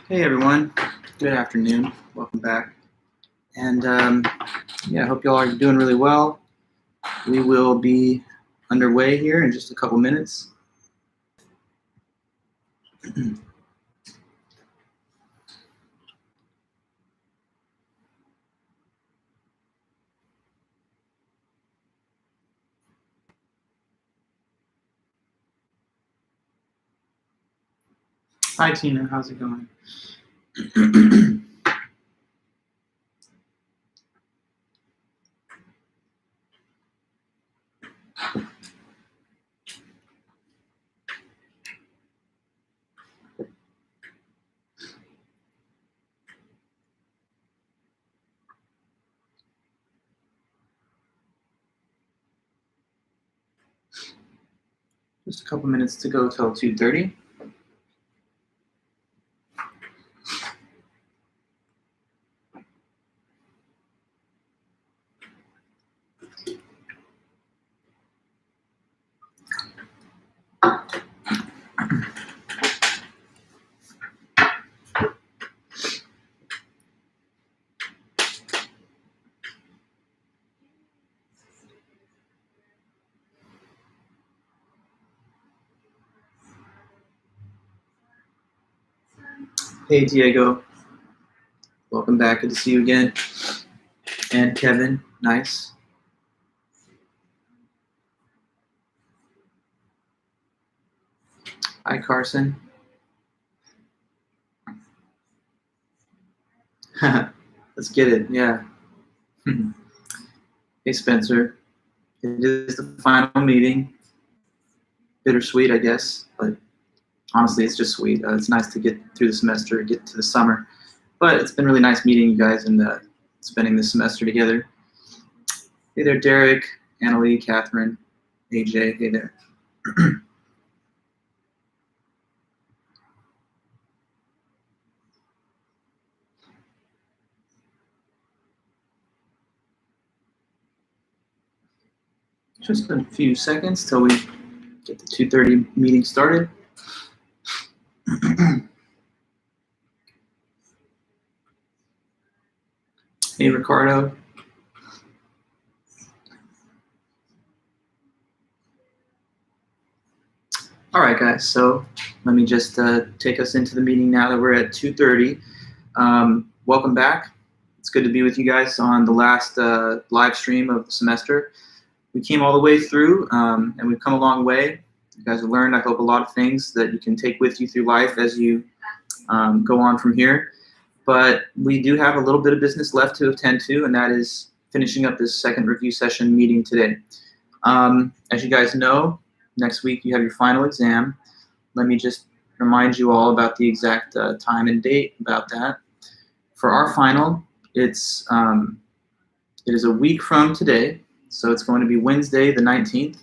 Hey everyone, good afternoon, welcome back. And yeah, I hope you all are doing really well. We will be underway here in just a couple minutes. Hi Tina, how's it going? Just a couple minutes to go till 2:30. Hey Diego, welcome back, good to see you again. And Kevin, nice. Hi Carson. Let's get it, yeah. Hey Spencer, it is the final meeting. Bittersweet, I guess, but honestly, it's just sweet. It's nice to get through the semester, get to the summer. But it's been really nice meeting you guys and spending this semester together. Hey there, Derek, Annalie, Catherine, AJ. Hey there. Just a few seconds till we get the 2:30 meeting started. Hey, Ricardo. All right, guys, so let me just take us into the meeting now that we're at 2:30. Welcome back. It's good to be with you guys on the last live stream of the semester. We came all the way through, and we've come a long way. You guys have learned, I hope, a lot of things that you can take with you through life as you go on from here. But we do have a little bit of business left to attend to, and that is finishing up this second review session meeting today. As you guys know, next week you have your final exam. Let me just remind you all about the exact time and date about that. For our final, it is a week from today, so it's going to be Wednesday the 19th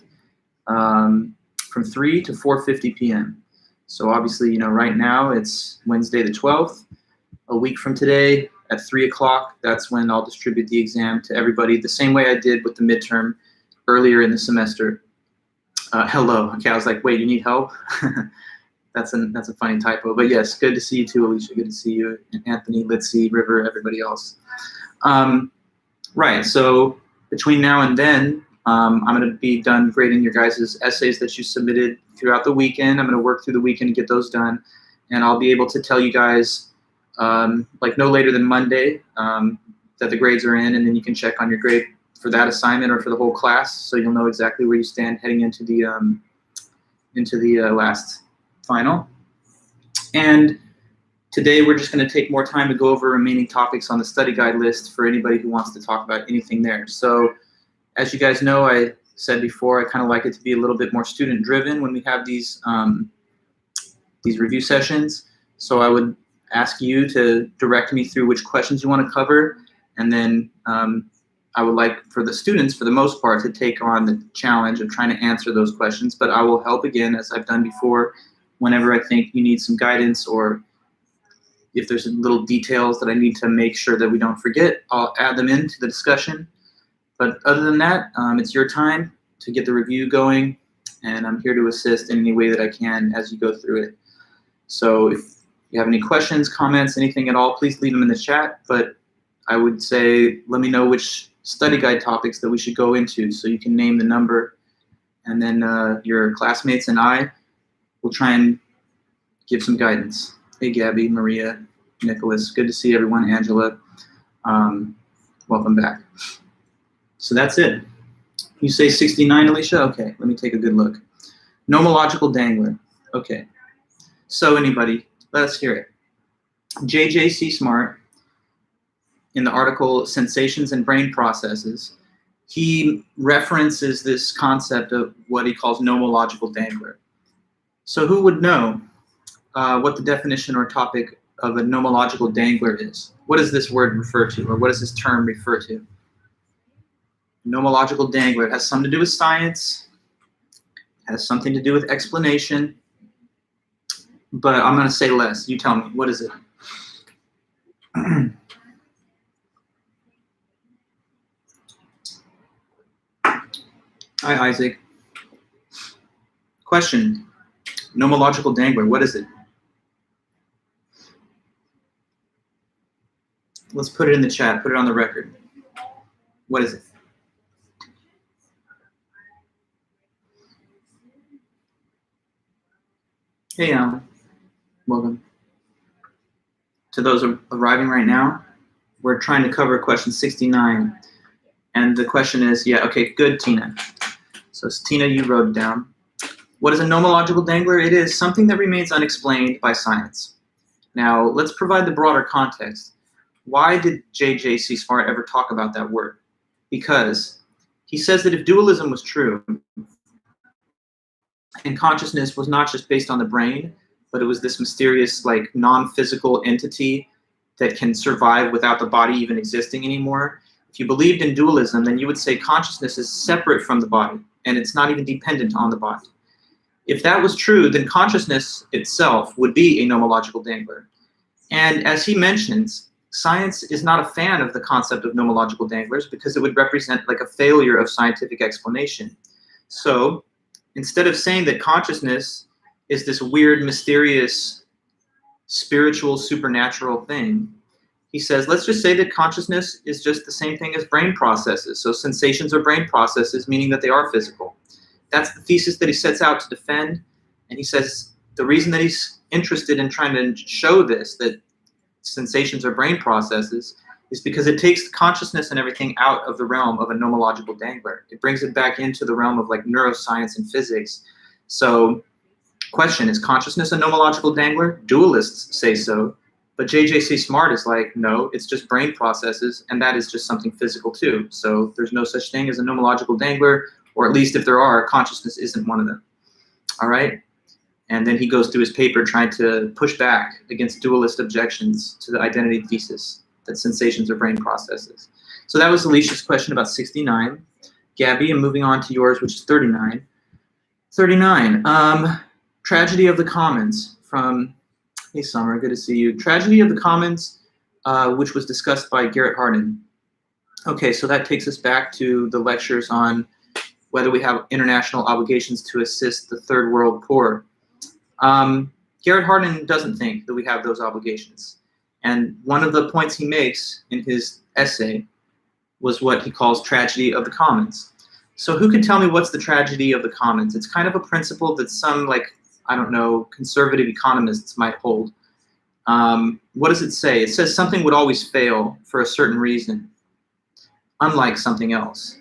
from 3 to 4:50 p.m. So obviously, you know, right now it's Wednesday the 12th. A week from today at 3 o'clock, that's when I'll distribute the exam to everybody the same way I did with the midterm earlier in the semester. Hello. Okay, I was like, wait, you need help? That's a funny typo. But yes, good to see you too, Alicia. Good to see you. And Anthony, Litzy, River, everybody else. Right, so between now and then, I'm going to be done grading your guys' essays that you submitted throughout the weekend. I'm going to work through the weekend to get those done. And I'll be able to tell you guys, like no later than Monday, that the grades are in, and then you can check on your grade for that assignment or for the whole class, so you'll know exactly where you stand heading into the last final. And today we're just going to take more time to go over remaining topics on the study guide list for anybody who wants to talk about anything there. So as you guys know, I said before, I kind of like it to be a little bit more student driven when we have these review sessions. So I would ask you to direct me through which questions you want to cover, and then I would like for the students, for the most part, to take on the challenge of trying to answer those questions, but I will help again, as I've done before, whenever I think you need some guidance, or if there's little details that I need to make sure that we don't forget, I'll add them into the discussion. But other than that, it's your time to get the review going, and I'm here to assist in any way that I can as you go through it. So if you have any questions, comments, anything at all, please leave them in the chat. But I would say, let me know which study guide topics that we should go into so you can name the number. And then your classmates and I will try and give some guidance. Hey, Gabby, Maria, Nicholas, good to see everyone. Angela, welcome back. So that's it. You say 69, Alicia? Okay, let me take a good look. Nomological dangler. Okay. So anybody, let's hear it. J.J.C. Smart, in the article Sensations and Brain Processes, he references this concept of what he calls nomological dangler. So who would know what the definition or topic of a nomological dangler is? What does this word refer to, or what does this term refer to? Nomological dangler. It has something to do with science, has something to do with explanation, but I'm going to say less. You tell me, what is it? Hi, Isaac. Question. Nomological dangler, what is it? Let's put it in the chat, put it on the record. What is it? Hey, Alan. Welcome. To those arriving right now, we're trying to cover question 69. And the question is, yeah, okay, good, Tina. So Tina, you wrote it down. What is a nomological dangler? It is something that remains unexplained by science. Now, let's provide the broader context. Why did J.J.C. Smart ever talk about that word? Because he says that if dualism was true, and consciousness was not just based on the brain, but it was this mysterious, like, non-physical entity that can survive without the body even existing anymore. If you believed in dualism, then you would say consciousness is separate from the body, and it's not even dependent on the body. If that was true, then consciousness itself would be a nomological dangler. And as he mentions, science is not a fan of the concept of nomological danglers because it would represent like a failure of scientific explanation. So instead of saying that consciousness is this weird, mysterious, spiritual, supernatural thing, he says, let's just say that consciousness is just the same thing as brain processes. So sensations are brain processes, meaning that they are physical. That's the thesis that he sets out to defend. And he says the reason that he's interested in trying to show this, that sensations are brain processes, is because it takes consciousness and everything out of the realm of a nomological dangler. It brings it back into the realm of like neuroscience and physics. So question, is consciousness a nomological dangler? Dualists say so, but J.J.C. Smart is like, no, it's just brain processes, and that is just something physical too. So there's no such thing as a nomological dangler, or at least if there are, consciousness isn't one of them. All right? And then he goes through his paper trying to push back against dualist objections to the identity thesis that sensations are brain processes. So that was Alicia's question about 69. Gabby, I'm moving on to yours, which is 39. 39, Tragedy of the Commons from, hey Summer, good to see you. Tragedy of the Commons, which was discussed by Garrett Hardin. Okay, so that takes us back to the lectures on whether we have international obligations to assist the third world poor. Garrett Hardin doesn't think that we have those obligations. And one of the points he makes in his essay was what he calls tragedy of the commons. So who can tell me what's the tragedy of the commons? It's kind of a principle that some, like, I don't know, conservative economists might hold. What does it say? It says something would always fail for a certain reason, unlike something else.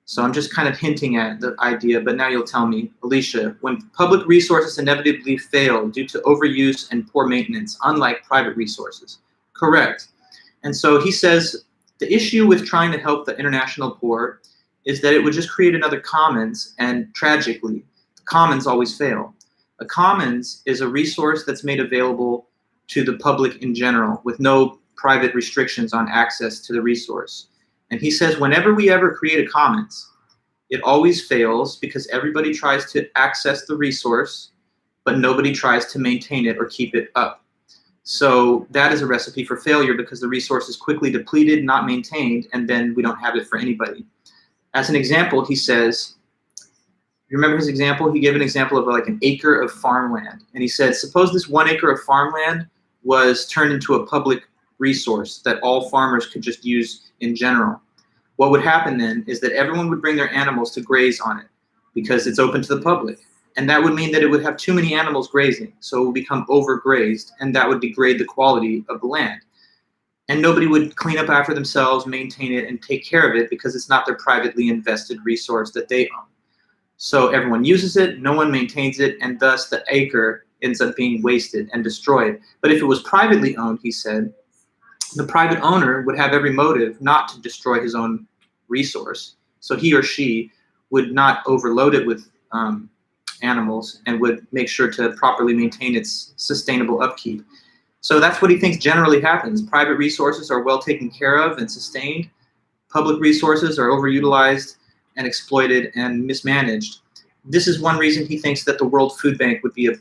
So I'm just kind of hinting at the idea, but now you'll tell me. Alicia, when public resources inevitably fail due to overuse and poor maintenance, unlike private resources. Correct. And so he says the issue with trying to help the international poor is that it would just create another commons, and tragically, the commons always fail. A commons is a resource that's made available to the public in general with no private restrictions on access to the resource. And he says whenever we ever create a commons, it always fails because everybody tries to access the resource, but nobody tries to maintain it or keep it up. So that is a recipe for failure because the resource is quickly depleted, not maintained, and then we don't have it for anybody. As an example, he says, you remember his example? He gave an example of like an acre of farmland. And he said, suppose this 1 acre of farmland was turned into a public resource that all farmers could just use in general, what would happen then is that everyone would bring their animals to graze on it because it's open to the public. And that would mean that it would have too many animals grazing, so it would become overgrazed, and that would degrade the quality of the land. And nobody would clean up after themselves, maintain it, and take care of it because it's not their privately invested resource that they own. So everyone uses it, no one maintains it, and thus the acre ends up being wasted and destroyed. But if it was privately owned, he said, the private owner would have every motive not to destroy his own resource. So he or she would not overload it with animals and would make sure to properly maintain its sustainable upkeep. So that's what he thinks generally happens. Private resources are well taken care of and sustained. Public resources are overutilized and exploited and mismanaged. This is one reason he thinks that the World Food Bank would be a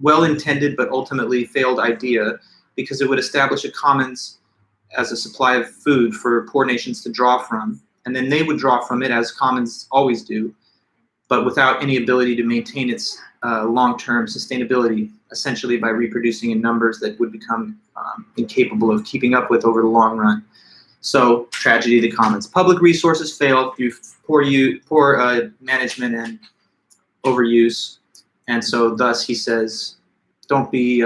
well-intended but ultimately failed idea, because it would establish a commons as a supply of food for poor nations to draw from, and then they would draw from it as commons always do, but without any ability to maintain its long-term sustainability, essentially by reproducing in numbers that would become incapable of keeping up with over the long run. So, tragedy of the commons. Public resources failed through poor management and overuse, and so thus he says, don't be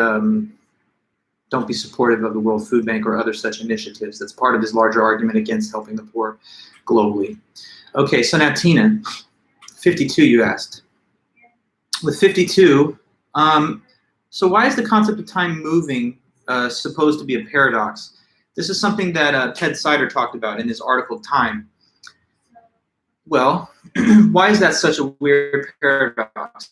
supportive of the World Food Bank or other such initiatives. That's part of his larger argument against helping the poor globally. Okay, so now Tina, 52 you asked. With 52, so why is the concept of time moving supposed to be a paradox? This is something that Ted Sider talked about in his article, Time. Well, why is that such a weird paradox?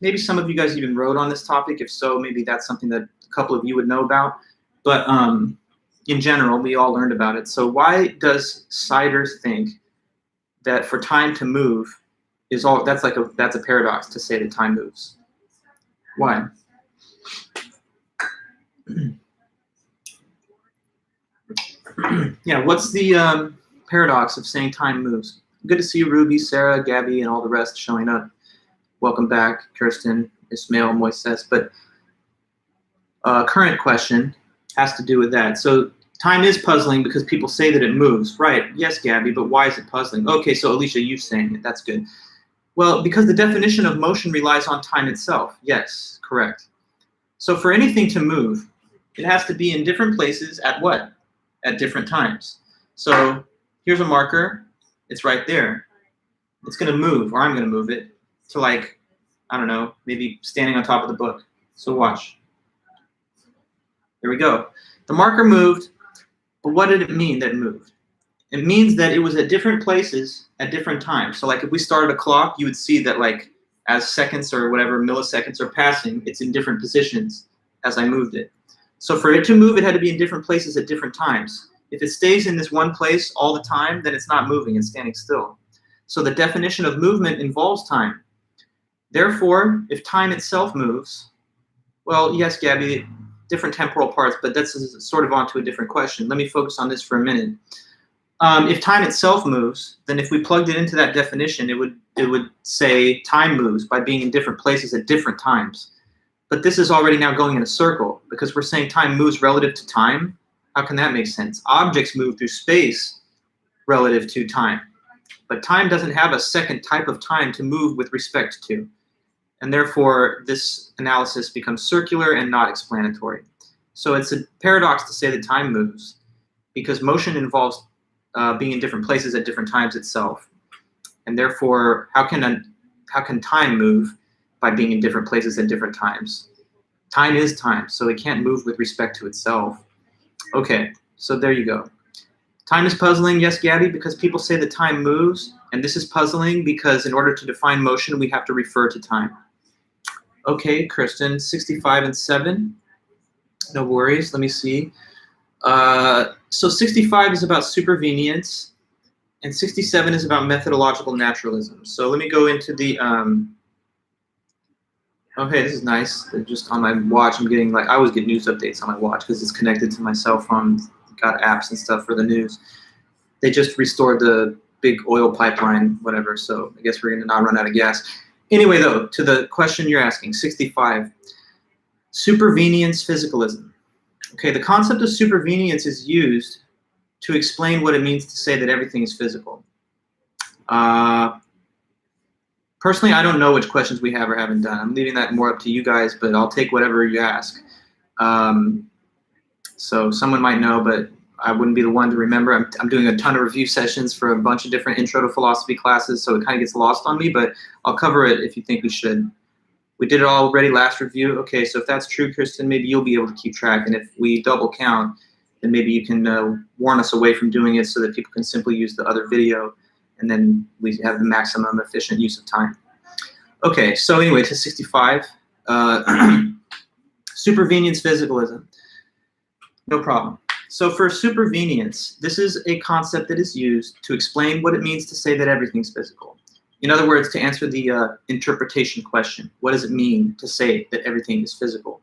Maybe some of you guys even wrote on this topic. If so, maybe that's something that a couple of you would know about. But in general, we all learned about it. So why does Sider think that for time to move that's a paradox to say that time moves? Why? Yeah, what's the paradox of saying time moves? Good to see you, Ruby, Sarah, Gabby, and all the rest showing up. Welcome back, Kirsten, Ismail, Moises. But current question has to do with that. So time is puzzling because people say that it moves. Right, yes, Gabby, but why is it puzzling? Okay, so Alicia, you saying it, that's good. Well, because the definition of motion relies on time itself. Yes, correct. So for anything to move, it has to be in different places at what? At different times. So here's a marker. It's right there. It's going to move, or I'm going to move it to, like, I don't know, maybe standing on top of the book. So watch. There we go. The marker moved, but what did it mean that it moved? It means that it was at different places at different times. So like if we started a clock, you would see that like as seconds or whatever milliseconds are passing, it's in different positions as I moved it. So for it to move, it had to be in different places at different times. If it stays in this one place all the time, then it's not moving, it's standing still. So the definition of movement involves time. Therefore, if time itself moves, well, yes, Gabby, different temporal parts, but that's sort of onto a different question. Let me focus on this for a minute. If time itself moves, then if we plugged it into that definition, it would say time moves by being in different places at different times. But this is already now going in a circle because we're saying time moves relative to time. How can that make sense? Objects move through space relative to time, but time doesn't have a second type of time to move with respect to. And therefore, this analysis becomes circular and not explanatory. So it's a paradox to say that time moves because motion involves being in different places at different times itself. And therefore, how can time move by being in different places at different times? Time is time, so it can't move with respect to itself. Okay, so there you go. Time is puzzling, yes, Gabby, because people say that time moves, and this is puzzling because in order to define motion, we have to refer to time. Okay, Kristen, 65 and 7. No worries, let me see. So 65 is about supervenience, and 67 is about methodological naturalism. So let me go into the, okay, this is nice. Just on my watch, I'm getting, like, I always get news updates on my watch because it's connected to my cell phone. Got apps and stuff for the news. They just restored the big oil pipeline, whatever, so I guess we're going to not run out of gas. Anyway, though, to the question you're asking, 65. Supervenience physicalism. Okay, the concept of supervenience is used to explain what it means to say that everything is physical. Personally, I don't know which questions we have or haven't done. I'm leaving that more up to you guys, but I'll take whatever you ask. So someone might know, but I wouldn't be the one to remember. I'm doing a ton of review sessions for a bunch of different intro to philosophy classes, so it kind of gets lost on me, but I'll cover it if you think we should. We did it already last review. Okay, so if that's true, Kristen, maybe you'll be able to keep track, and if we double count, then maybe you can warn us away from doing it so that people can simply use the other video, and then we have the maximum efficient use of time. Okay, so anyway, to 65. Supervenience physicalism. No problem. So for supervenience, this is a concept that is used to explain what it means to say that everything's physical. In other words, to answer the interpretation question, what does it mean to say that everything is physical?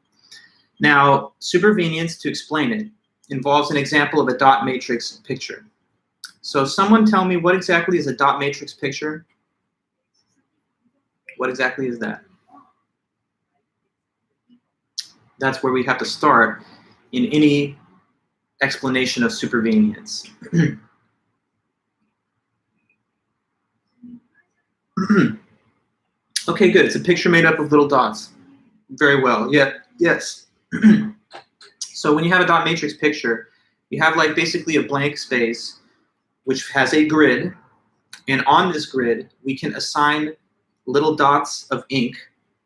Now, supervenience, to explain it, involves an example of a dot matrix picture. So someone tell me, what exactly is a dot matrix picture? What exactly is that? That's where we have to start in any explanation of supervenience. Okay, good. It's a picture made up of little dots. Very well. Yeah. Yes. So when you have a dot matrix picture, you have like basically a blank space which has a grid, and on this grid we can assign little dots of ink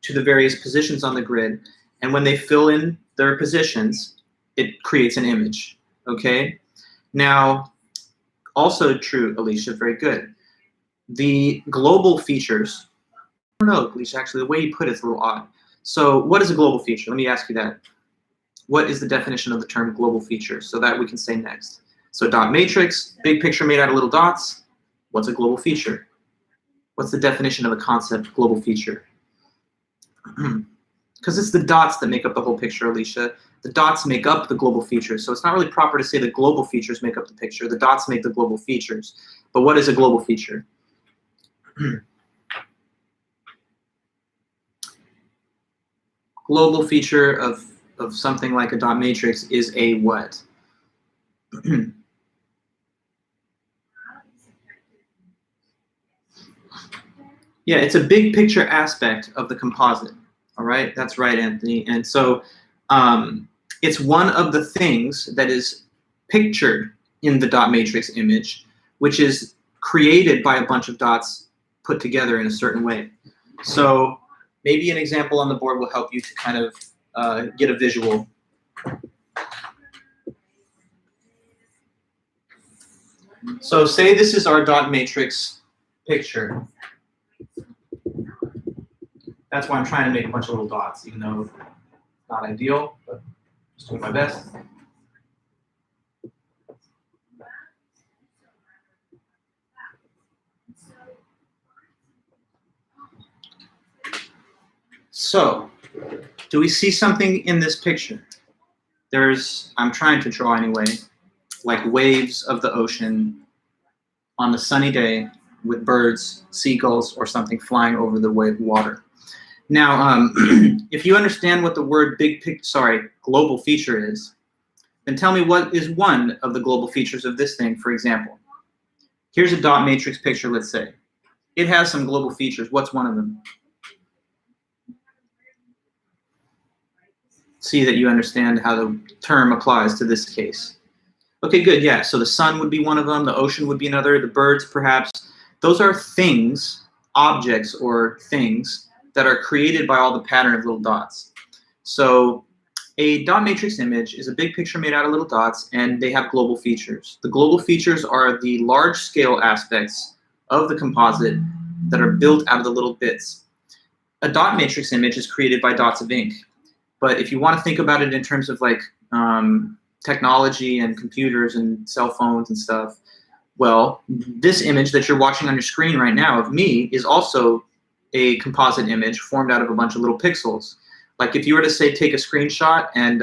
to the various positions on the grid, and when they fill in their positions, it creates an image. Okay? Now, also true, Alicia, very good. The global features, I don't know, Alicia, actually, the way you put it's a little odd. So what is a global feature? Let me ask you that. What is the definition of the term global feature so that we can say next? So dot matrix, big picture made out of little dots. What's a global feature? What's the definition of the concept global feature? Because it's the dots that make up the whole picture, Alicia. The dots make up the global features. So it's not really proper to say the global features make up the picture. The dots make the global features. But what is a global feature? Global feature of something like a dot matrix is a what? Yeah, it's a big picture aspect of the composite. All right, that's right, Anthony. And so it's one of the things that is pictured in the dot matrix image, which is created by a bunch of dots put together in a certain way. So maybe an example on the board will help you to kind of get a visual. So say this is our dot matrix picture. That's why I'm trying to make a bunch of little dots, even though it's not ideal, but just doing my best. So, do we see something in this picture? I'm trying to draw anyway, like waves of the ocean on a sunny day with birds, seagulls, or something flying over the water. Now, if you understand what the word global feature is, then tell me what is one of the global features of this thing, for example. Here's a dot matrix picture, let's say. It has some global features. What's one of them? See that you understand how the term applies to this case. Okay, good, yeah. So the sun would be one of them, the ocean would be another, the birds perhaps. Those are things, objects or things, that are created by all the pattern of little dots. So a dot matrix image is a big picture made out of little dots, and they have global features. The global features are the large scale aspects of the composite that are built out of the little bits. A dot matrix image is created by dots of ink. But if you want to think about it in terms of like technology and computers and cell phones and stuff, well, this image that you're watching on your screen right now of me is also a composite image formed out of a bunch of little pixels. Like if you were to say take a screenshot and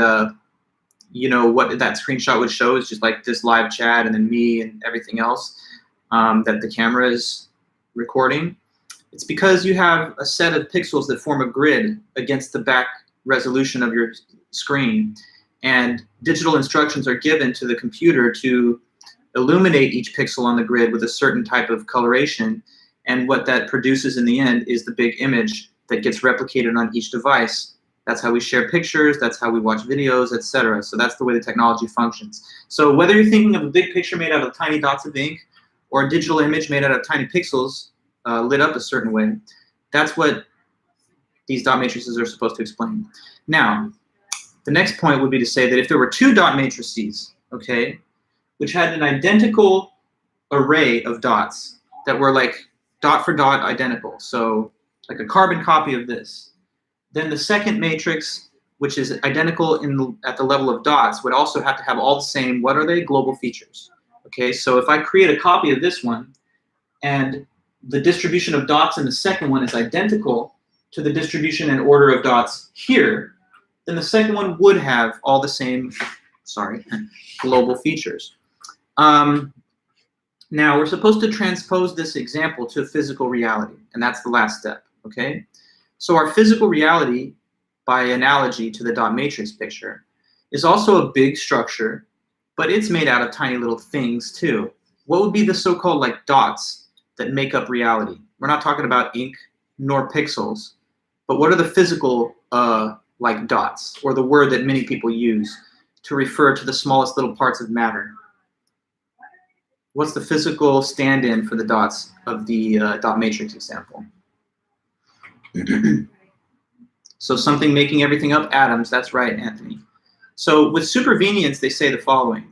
you know what that screenshot would show is just like this live chat and then me and everything else that the camera is recording. It's because you have a set of pixels that form a grid against the resolution of your screen, and digital instructions are given to the computer to illuminate each pixel on the grid with a certain type of coloration, and what that produces in the end is the big image that gets replicated on each device. That's how we share pictures, that's how we watch videos, etc. So that's the way the technology functions. So whether you're thinking of a big picture made out of tiny dots of ink or a digital image made out of tiny pixels lit up a certain way, that's what these dot matrices are supposed to explain. Now, the next point would be to say that if there were two dot matrices, okay, which had an identical array of dots that were like dot for dot identical, so like a carbon copy of this, then the second matrix, which is identical at the level of dots, would also have to have all the same, what are they, global features. Okay, so if I create a copy of this one, and the distribution of dots in the second one is identical to the distribution and order of dots here, then the second one would have all the same, global features. Now, we're supposed to transpose this example to physical reality, and that's the last step, okay? So our physical reality, by analogy to the dot matrix picture, is also a big structure, but it's made out of tiny little things too. What would be the so-called like dots that make up reality? We're not talking about ink nor pixels, but what are the physical like dots, or the word that many people use to refer to the smallest little parts of matter? What's the physical stand-in for the dots of the dot matrix example? So something making everything up, atoms, that's right, Anthony. So with supervenience, they say the following.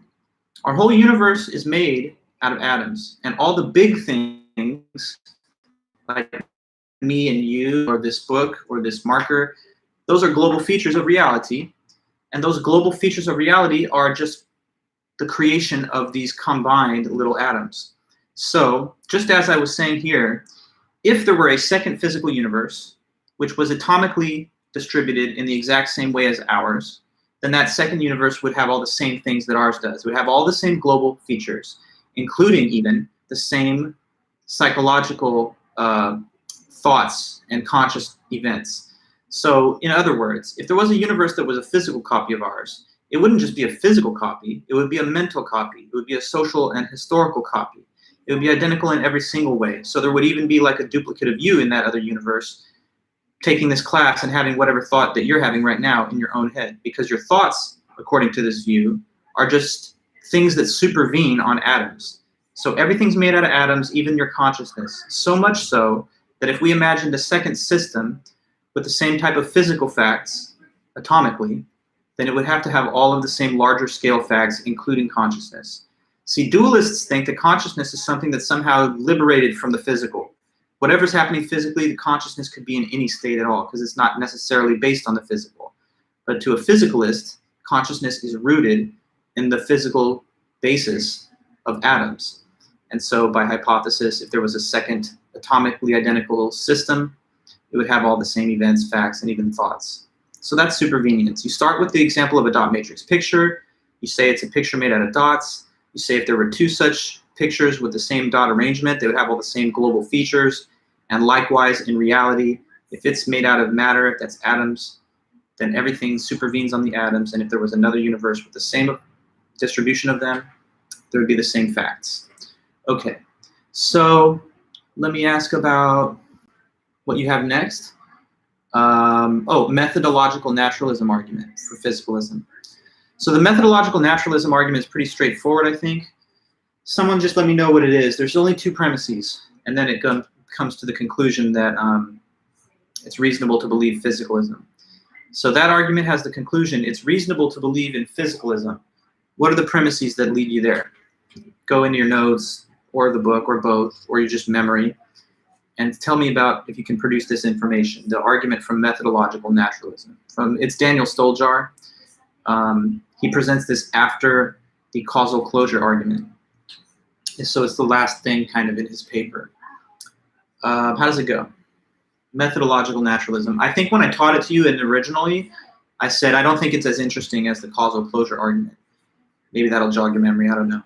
Our whole universe is made out of atoms, and all the big things, like me and you, or this book, or this marker, those are global features of reality, and those global features of reality are just the creation of these combined little atoms. So, just as I was saying here, if there were a second physical universe, which was atomically distributed in the exact same way as ours, then that second universe would have all the same things that ours does. It would have all the same global features, including even the same psychological thoughts and conscious events. So, in other words, if there was a universe that was a physical copy of ours, it wouldn't just be a physical copy, it would be a mental copy, it would be a social and historical copy. It would be identical in every single way. So there would even be like a duplicate of you in that other universe taking this class and having whatever thought that you're having right now in your own head, because your thoughts, according to this view, are just things that supervene on atoms. So everything's made out of atoms, even your consciousness. So much so that if we imagined a second system with the same type of physical facts atomically, then it would have to have all of the same larger scale facts, including consciousness. See, dualists think that consciousness is something that's somehow liberated from the physical. Whatever's happening physically, the consciousness could be in any state at all, because it's not necessarily based on the physical. But to a physicalist, consciousness is rooted in the physical basis of atoms. And so by hypothesis, if there was a second atomically identical system, it would have all the same events, facts, and even thoughts. So that's supervenience. You start with the example of a dot matrix picture. You say it's a picture made out of dots. You say if there were two such pictures with the same dot arrangement, they would have all the same global features. And likewise, in reality, if it's made out of matter, that's atoms, then everything supervenes on the atoms. And if there was another universe with the same distribution of them, there would be the same facts. Okay, so let me ask about what you have next. Methodological naturalism argument for physicalism. So the methodological naturalism argument is pretty straightforward, I think. Someone just let me know what it is. There's only two premises, and then it comes to the conclusion that it's reasonable to believe physicalism. So that argument has the conclusion, it's reasonable to believe in physicalism. What are the premises that lead you there? Go into your notes, or the book, or both, or your just memory, and tell me about if you can produce this information, the argument from methodological naturalism. It's Daniel Stoljar. He presents this after the causal closure argument. So it's the last thing kind of in his paper. How does it go? Methodological naturalism. I think when I taught it to you and originally, I said I don't think it's as interesting as the causal closure argument. Maybe that'll jog your memory, I don't know.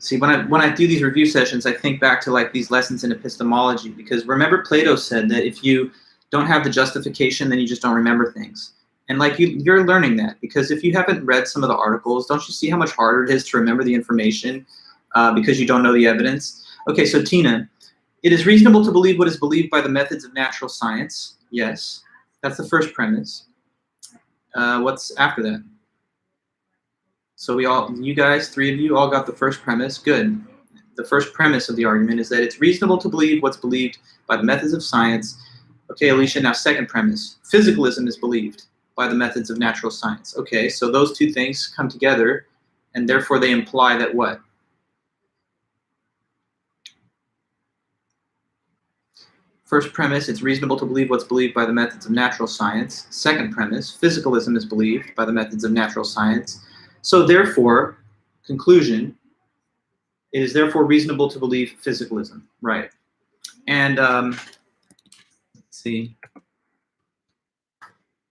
See, when I do these review sessions, I think back to like these lessons in epistemology, because remember Plato said that if you don't have the justification, then you just don't remember things. And like you're learning that, because if you haven't read some of the articles, don't you see how much harder it is to remember the information because you don't know the evidence? Okay, so Tina, it is reasonable to believe what is believed by the methods of natural science. Yes, that's the first premise. What's after that? So you guys, 3 of you, all got the first premise. Good. The first premise of the argument is that it's reasonable to believe what's believed by the methods of science. Okay, Alicia, now second premise. Physicalism is believed by the methods of natural science. Okay, so those two things come together, and therefore they imply that what? First premise, it's reasonable to believe what's believed by the methods of natural science. Second premise, physicalism is believed by the methods of natural science. So therefore, conclusion, it is therefore reasonable to believe physicalism, right? And let's see.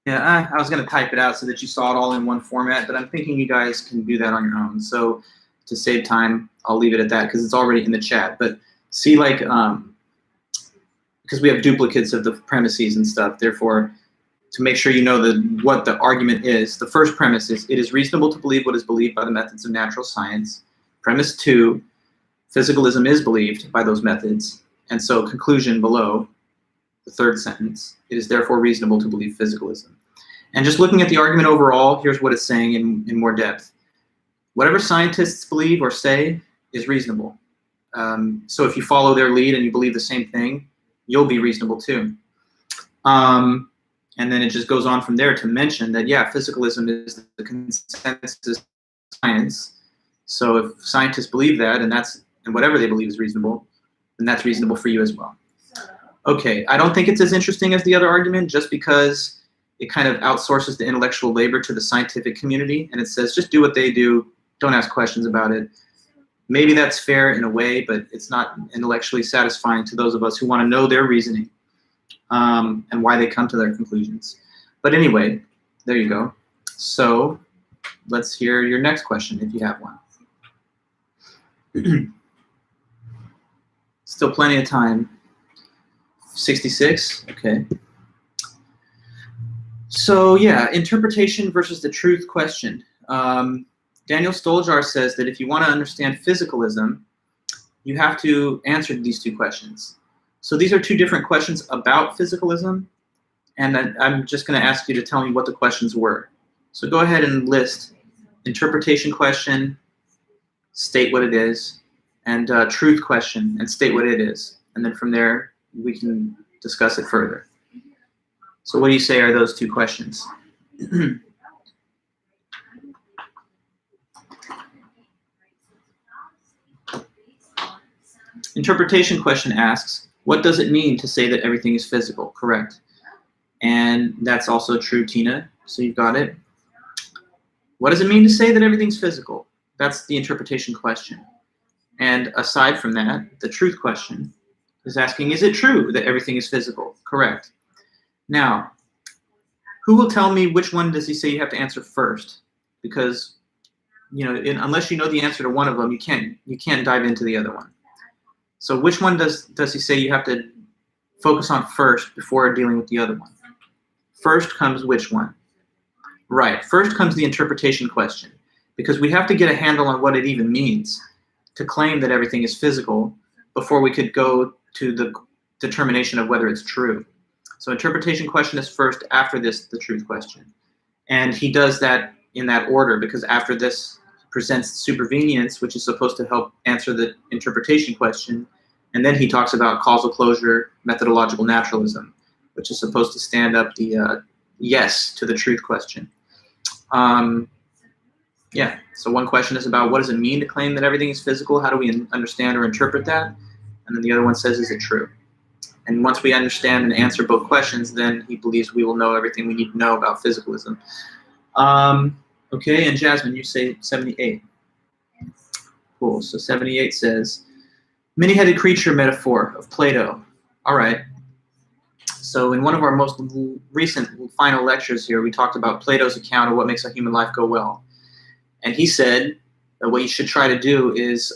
Yeah, I was going to type it out so that you saw it all in one format, but I'm thinking you guys can do that on your own. So to save time, I'll leave it at that because it's already in the chat. But see, like, because we have duplicates of the premises and stuff, therefore, to make sure you know what the argument is, the first premise is, it is reasonable to believe what is believed by the methods of natural science. Premise 2, physicalism is believed by those methods. And so conclusion below, the third sentence, it is therefore reasonable to believe physicalism. And just looking at the argument overall, here's what it's saying in more depth. Whatever scientists believe or say is reasonable. So if you follow their lead and you believe the same thing, you'll be reasonable too. And then it just goes on from there to mention that, yeah, physicalism is the consensus science. So if scientists believe that, and whatever they believe is reasonable, then that's reasonable for you as well. Okay, I don't think it's as interesting as the other argument, just because it kind of outsources the intellectual labor to the scientific community, and it says just do what they do, don't ask questions about it. Maybe that's fair in a way, but it's not intellectually satisfying to those of us who want to know their reasoning and why they come to their conclusions. But anyway, there you go. So let's hear your next question if you have one. Still plenty of time. 66, okay. So yeah, interpretation versus the truth question. Daniel Stoljar says that if you want to understand physicalism, you have to answer these two questions. So these are two different questions about physicalism, and I'm just going to ask you to tell me what the questions were. So go ahead and list interpretation question, state what it is, and truth question, and state what it is. And then from there, we can discuss it further. So what do you say are those two questions? Interpretation question asks, what does it mean to say that everything is physical? Correct. And that's also true, Tina. So you've got it. What does it mean to say that everything's physical? That's the interpretation question. And aside from that, the truth question is asking, is it true that everything is physical? Correct. Now, who will tell me which one does he say you have to answer first? Because, you know, unless you know the answer to one of them, you can't dive into the other one. So which one does he say you have to focus on first before dealing with the other one? First comes which one? Right, first comes the interpretation question, because we have to get a handle on what it even means to claim that everything is physical before we could go to the determination of whether it's true. So interpretation question is first, after this, the truth question. And he does that in that order, because after this presents supervenience, which is supposed to help answer the interpretation question. And then he talks about causal closure, methodological naturalism, which is supposed to stand up the yes to the truth question. Yeah, so one question is about what does it mean to claim that everything is physical? How do we understand or interpret that? And then the other one says, is it true? And once we understand and answer both questions, then he believes we will know everything we need to know about physicalism. Okay, and Jasmine, you say 78. Cool, so 78 says, many-headed creature metaphor of Plato. All right. So in one of our most recent final lectures here, we talked about Plato's account of what makes a human life go well. And he said, what you should try to do is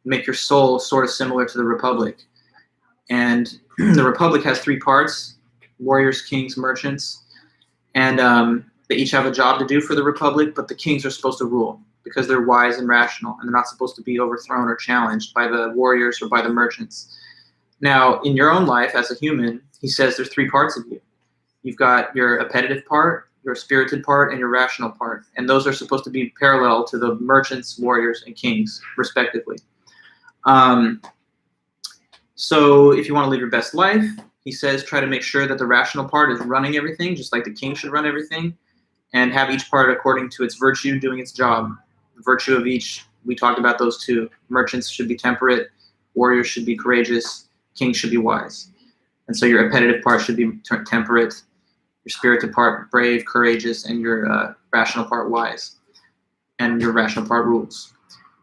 make your soul sort of similar to the Republic. And the Republic has three parts: warriors, kings, merchants. And they each have a job to do for the Republic, but the kings are supposed to rule because they're wise and rational, and they're not supposed to be overthrown or challenged by the warriors or by the merchants. Now, in your own life as a human, he says there's three parts of you. You've got your appetitive part, your spirited part, and your rational part. And those are supposed to be parallel to the merchants, warriors, and kings, respectively. So if you want to live your best life, he says try to make sure that the rational part is running everything, just like the king should run everything, and have each part according to its virtue doing its job. The virtue of each, we talked about those two. Merchants should be temperate, warriors should be courageous, kings should be wise. And so your appetitive part should be temperate, your spirited part brave, courageous, and your rational part wise. And your rational part rules.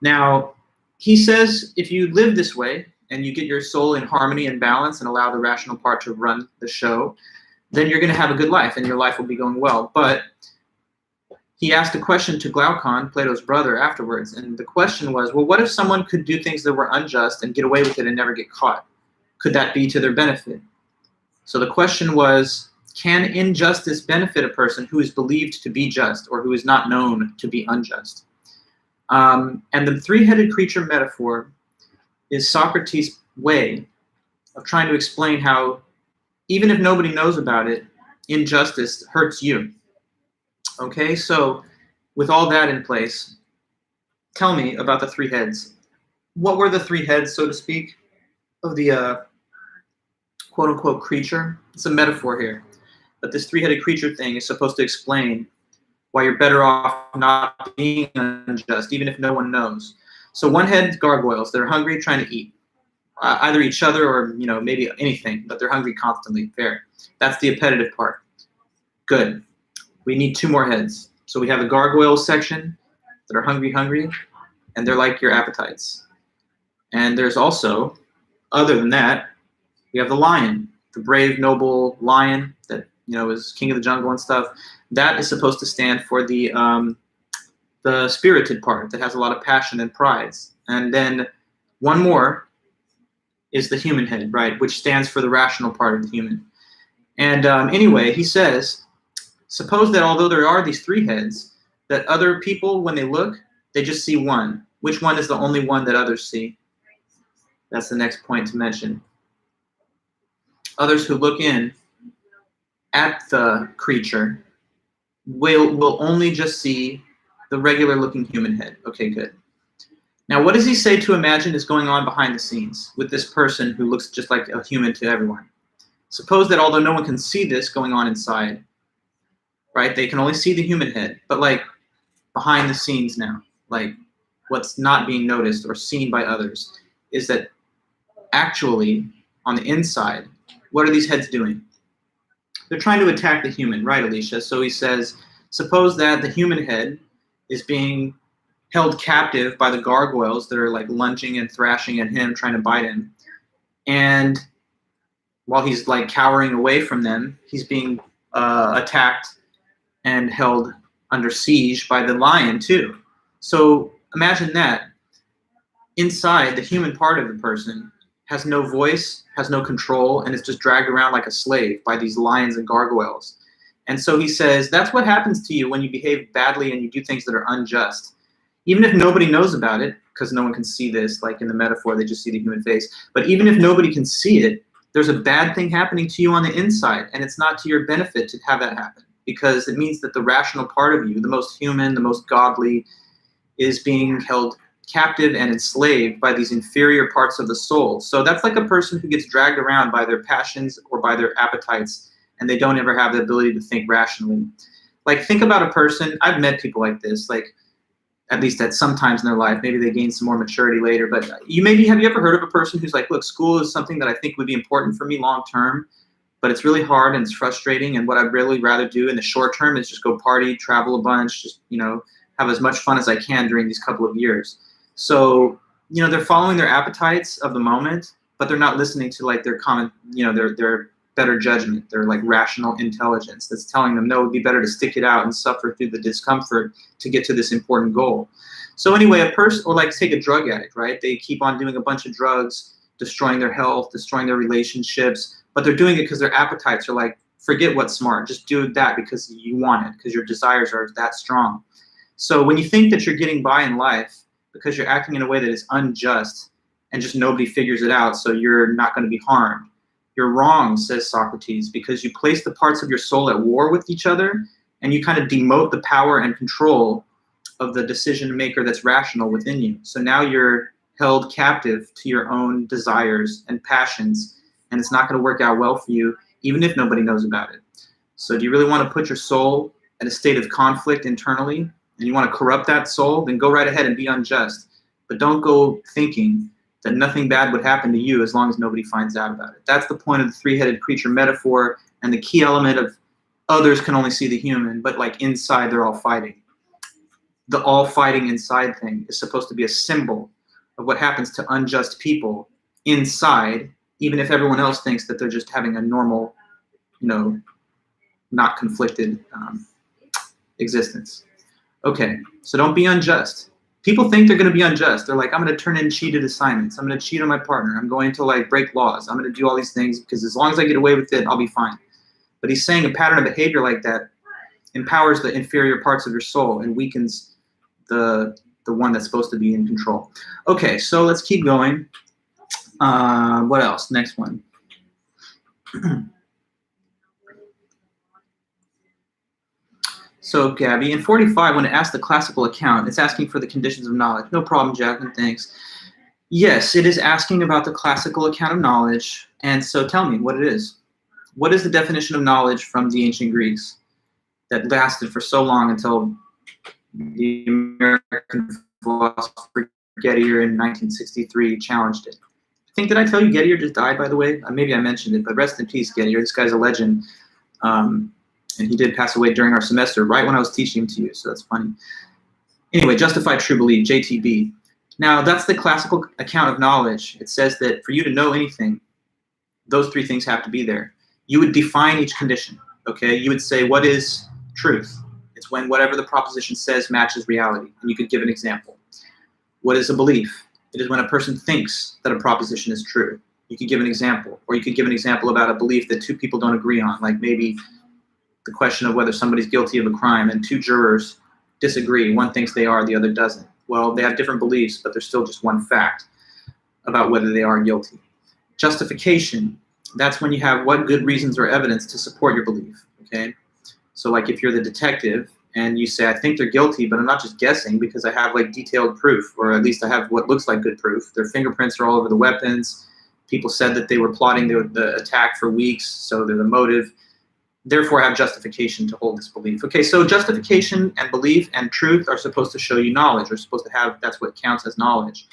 Now, he says if you live this way, and you get your soul in harmony and balance and allow the rational part to run the show, then you're going to have a good life and your life will be going well. But he asked a question to Glaucon, Plato's brother, afterwards. And the question was, well, what if someone could do things that were unjust and get away with it and never get caught? Could that be to their benefit? So the question was, can injustice benefit a person who is believed to be just or who is not known to be unjust? And the three-headed creature metaphor is Socrates' way of trying to explain how, even if nobody knows about it, injustice hurts you. Okay, so with all that in place, tell me about the three heads. What were the three heads, so to speak, of the quote-unquote creature? It's a metaphor here. But this three-headed creature thing is supposed to explain why you're better off not being unjust, even if no one knows. So one head, gargoyles. They're hungry, trying to eat. Either each other or, maybe anything, but they're hungry constantly. Fair. That's the appetitive part. Good. We need two more heads. So we have the gargoyles section that are hungry, and they're like your appetites. And there's also, other than that, we have the lion, the brave, noble lion that, is king of the jungle and stuff. That is supposed to stand for the spirited part that has a lot of passion and prides. And then one more is the human head, right, which stands for the rational part of the human. And anyway, he says, suppose that although there are these three heads, that other people, when they look, they just see one. Which one is the only one that others see? That's the next point to mention. Others who look in at the creature will only just see the regular looking human head. Okay, good. Now, what does he say to imagine is going on behind the scenes with this person who looks just like a human to everyone? Suppose that although no one can see this going on inside, right, they can only see the human head, but like behind the scenes now, like what's not being noticed or seen by others is that actually on the inside, what are these heads doing? They're trying to attack the human, right, Alicia? So he says, suppose that the human head is being held captive by the gargoyles that are like lunging and thrashing at him, trying to bite him. And while he's like cowering away from them, he's being attacked and held under siege by the lion too. So imagine that. Inside, the human part of the person has no voice, has no control, and is just dragged around like a slave by these lions and gargoyles. And so he says, that's what happens to you when you behave badly and you do things that are unjust. Even if nobody knows about it, because no one can see this, like in the metaphor, they just see the human face. But even if nobody can see it, there's a bad thing happening to you on the inside, and it's not to your benefit to have that happen, because it means that the rational part of you, the most human, the most godly, is being held captive and enslaved by these inferior parts of the soul. So that's like a person who gets dragged around by their passions or by their appetites, and they don't ever have the ability to think rationally. Like, think about a person, I've met people like this, like, at least at some times in their life, maybe they gain some more maturity later, but have you ever heard of a person who's like, look, school is something that I think would be important for me long term, but it's really hard and it's frustrating, and what I'd really rather do in the short term is just go party, travel a bunch, just, have as much fun as I can during these couple of years. So, they're following their appetites of the moment, but they're not listening to like their common, their better judgment, their like rational intelligence that's telling them, no, it would be better to stick it out and suffer through the discomfort to get to this important goal. So anyway, a person, or like take a drug addict, right? They keep on doing a bunch of drugs, destroying their health, destroying their relationships, but they're doing it because their appetites are like, forget what's smart, just do that because you want it, because your desires are that strong. So when you think that you're getting by in life because you're acting in a way that is unjust and just nobody figures it out, so you're not going to be harmed, you're wrong, says Socrates, because you place the parts of your soul at war with each other and you kind of demote the power and control of the decision maker that's rational within you. So now you're held captive to your own desires and passions, and it's not going to work out well for you, even if nobody knows about it. So do you really want to put your soul in a state of conflict internally, and you want to corrupt that soul? Then go right ahead and be unjust. But don't go thinking that nothing bad would happen to you as long as nobody finds out about it. That's the point of the three-headed creature metaphor, and the key element of others can only see the human, but like inside they're all fighting. The all fighting inside thing is supposed to be a symbol of what happens to unjust people inside, even if everyone else thinks that they're just having a normal, not conflicted existence. Okay, so don't be unjust. People think they're going to be unjust. They're like, I'm going to turn in cheated assignments. I'm going to cheat on my partner. I'm going to like break laws. I'm going to do all these things because as long as I get away with it, I'll be fine. But he's saying a pattern of behavior like that empowers the inferior parts of your soul and weakens the one that's supposed to be in control. Okay, so let's keep going. What else? Next one. So Gabby, in 45, when it asks the classical account, it's asking for the conditions of knowledge. No problem, Jacqueline, thanks. Yes, it is asking about the classical account of knowledge. And so tell me what it is. What is the definition of knowledge from the ancient Greeks that lasted for so long until the American philosopher Gettier in 1963 challenged it? I think, did I tell you Gettier just died, by the way? Maybe I mentioned it, but rest in peace, Gettier. This guy's a legend. And he did pass away during our semester, right when I was teaching him to you, so that's funny. Anyway, justified true belief, JTB. Now, that's the classical account of knowledge. It says that for you to know anything, those three things have to be there. You would define each condition, okay? You would say, what is truth? It's when whatever the proposition says matches reality. And you could give an example. What is a belief? It is when a person thinks that a proposition is true. You could give an example. Or you could give an example about a belief that two people don't agree on, like maybe the question of whether somebody's guilty of a crime and two jurors disagree. One thinks they are, the other doesn't. Well, they have different beliefs, but there's still just one fact about whether they are guilty. Justification, that's when you have what good reasons or evidence to support your belief, okay? So like if you're the detective and you say, I think they're guilty, but I'm not just guessing because I have like detailed proof, or at least I have what looks like good proof. Their fingerprints are all over the weapons. People said that they were plotting the attack for weeks, so they're the motive. Therefore, have justification to hold this belief. Okay, so justification and belief and truth are supposed to show you knowledge, or supposed to have, that's what counts as knowledge.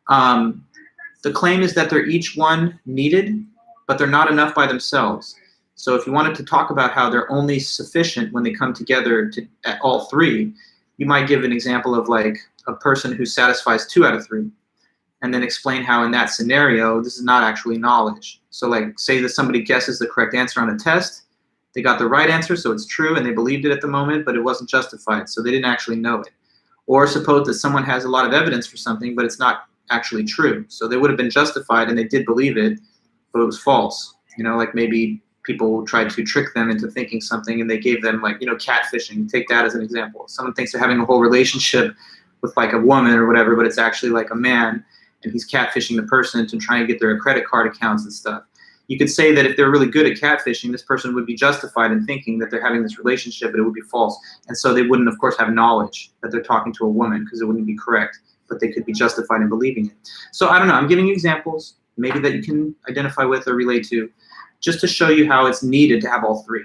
The claim is that they're each one needed, but they're not enough by themselves. So if you wanted to talk about how they're only sufficient when they come together at all three, you might give an example of like a person who satisfies 2 out of 3, and then explain how in that scenario, this is not actually knowledge. So like say that somebody guesses the correct answer on a test, they got the right answer, so it's true, and they believed it at the moment, but it wasn't justified, so they didn't actually know it. Or suppose that someone has a lot of evidence for something, but it's not actually true. So they would have been justified, and they did believe it, but it was false. Like maybe people tried to trick them into thinking something, and they gave them like, catfishing. Take that as an example. Someone thinks they're having a whole relationship with like a woman or whatever, but it's actually like a man, and he's catfishing the person to try and get their credit card accounts and stuff. You could say that if they're really good at catfishing, this person would be justified in thinking that they're having this relationship, but it would be false. And so they wouldn't, of course, have knowledge that they're talking to a woman because it wouldn't be correct, but they could be justified in believing it. So I don't know, I'm giving you examples, maybe that you can identify with or relate to, just to show you how it's needed to have all three,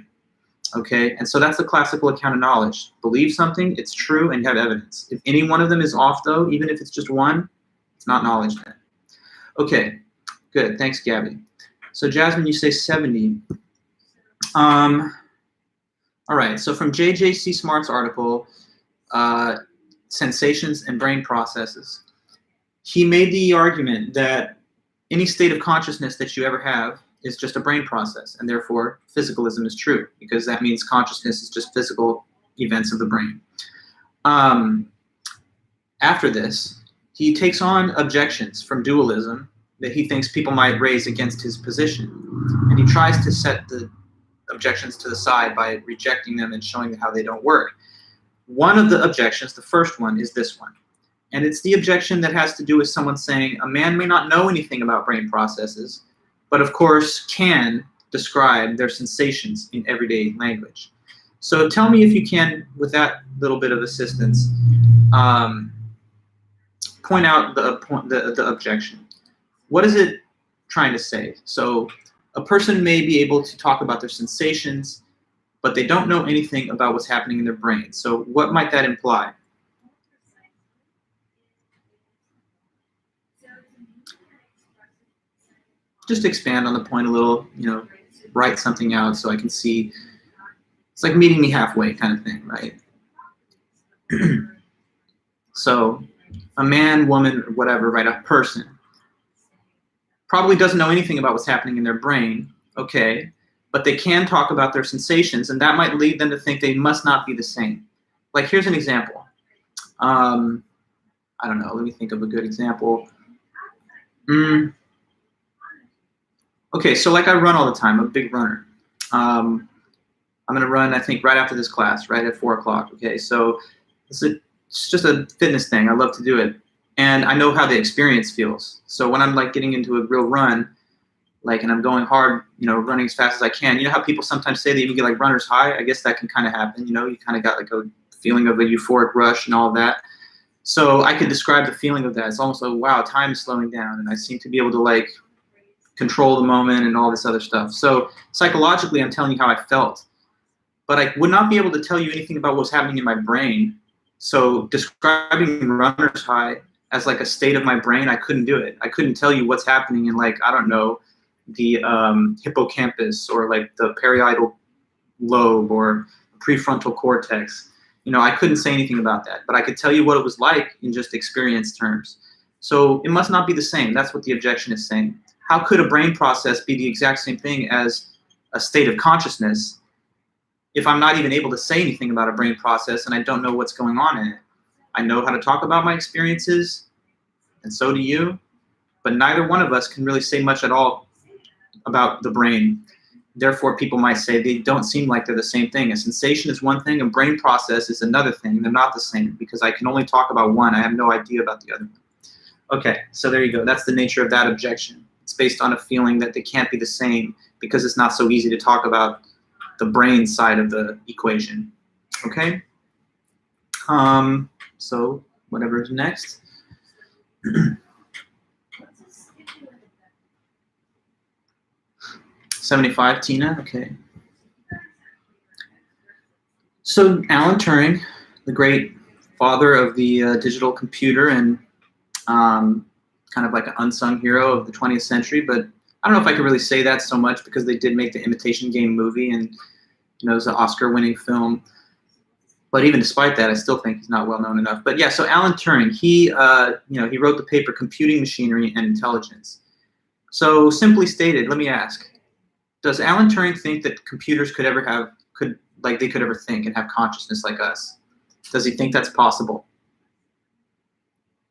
okay? And so that's the classical account of knowledge. Believe something, it's true, and you have evidence. If any one of them is off, though, even if it's just one, it's not knowledge then. Okay, good, thanks, Gabby. So Jasmine, you say 70. All right, so from J.J.C. Smart's article, Sensations and Brain Processes, he made the argument that any state of consciousness that you ever have is just a brain process, and therefore physicalism is true, because that means consciousness is just physical events of the brain. After this, he takes on objections from dualism that he thinks people might raise against his position. And he tries to set the objections to the side by rejecting them and showing how they don't work. One of the objections, the first one, is this one. And it's the objection that has to do with someone saying a man may not know anything about brain processes, but of course can describe their sensations in everyday language. So tell me if you can, with that little bit of assistance, point out the objection. What is it trying to say? So a person may be able to talk about their sensations, but they don't know anything about what's happening in their brain. So what might that imply? Just expand on the point a little, write something out so I can see. It's like meeting me halfway kind of thing, right? So a man, woman, or whatever, right, a person probably doesn't know anything about what's happening in their brain, okay, but they can talk about their sensations, and that might lead them to think they must not be the same. Like, here's an example. I don't know, let me think of a good example. Okay, so like I run all the time, I'm a big runner. I'm gonna run, I think, right after this class, right at 4 o'clock, okay? So it's just a fitness thing, I love to do it. And I know how the experience feels. So when I'm like getting into a real run, like, and I'm going hard, running as fast as I can, you know how people sometimes say they even get like runner's high? I guess that can kind of happen, you kind of got like a feeling of a euphoric rush and all of that. So I could describe the feeling of that. It's almost like, wow, time is slowing down, and I seem to be able to like control the moment and all this other stuff. So psychologically, I'm telling you how I felt, but I would not be able to tell you anything about what's happening in my brain. So describing runner's high as like a state of my brain, I couldn't do it. I couldn't tell you what's happening in, like, I don't know, the hippocampus or like the parietal lobe or prefrontal cortex. I couldn't say anything about that, but I could tell you what it was like in just experience terms. So it must not be the same. That's what the objection is saying. How could a brain process be the exact same thing as a state of consciousness if I'm not even able to say anything about a brain process and I don't know what's going on in it? I know how to talk about my experiences, and so do you, but neither one of us can really say much at all about the brain. Therefore, people might say they don't seem like they're the same thing. A sensation is one thing, a brain process is another thing. They're not the same because I can only talk about one. I have no idea about the other one. Okay, so there you go. That's the nature of that objection. It's based on a feeling that they can't be the same because it's not so easy to talk about the brain side of the equation. Okay? So whatever is next. 75, Tina, okay. So Alan Turing, the great father of the digital computer and kind of like an unsung hero of the 20th century, but I don't know if I could really say that so much because they did make the Imitation Game movie, and it was an Oscar-winning film. But even despite that, I still think he's not well known enough. But yeah, so Alan Turing, he wrote the paper Computing Machinery and Intelligence. So simply stated, let me ask, does Alan Turing think that computers could ever think and have consciousness like us? Does he think that's possible?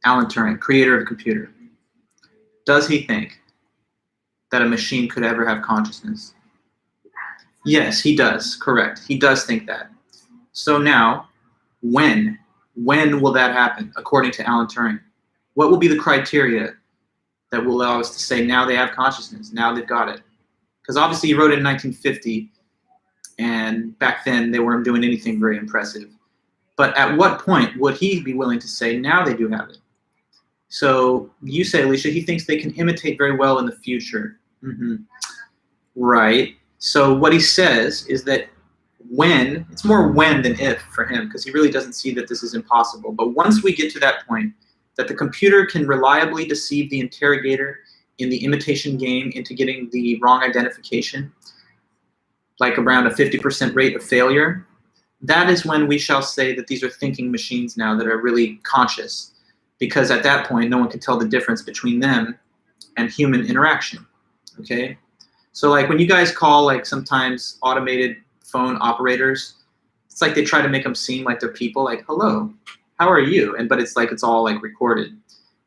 Alan Turing, creator of the computer. Does he think that a machine could ever have consciousness? Yes, he does. Correct. He does think that. So now, when will that happen, according to Alan Turing? What will be the criteria that will allow us to say now they have consciousness, now they've got it? Because obviously he wrote it in 1950, and back then they weren't doing anything very impressive. But at what point would he be willing to say now they do have it? So you say, Alicia, he thinks they can imitate very well in the future. Right. So what he says is that when, it's more when than if for him, because he really doesn't see that this is impossible. But once we get to that point, that the computer can reliably deceive the interrogator in the imitation game into getting the wrong identification, like around a 50% rate of failure, that is when we shall say that these are thinking machines now that are really conscious, because at that point, no one can tell the difference between them and human interaction, okay? So like when you guys call like sometimes automated phone operators, it's like they try to make them seem like they're people, like, hello, how are you? But it's like it's all like recorded.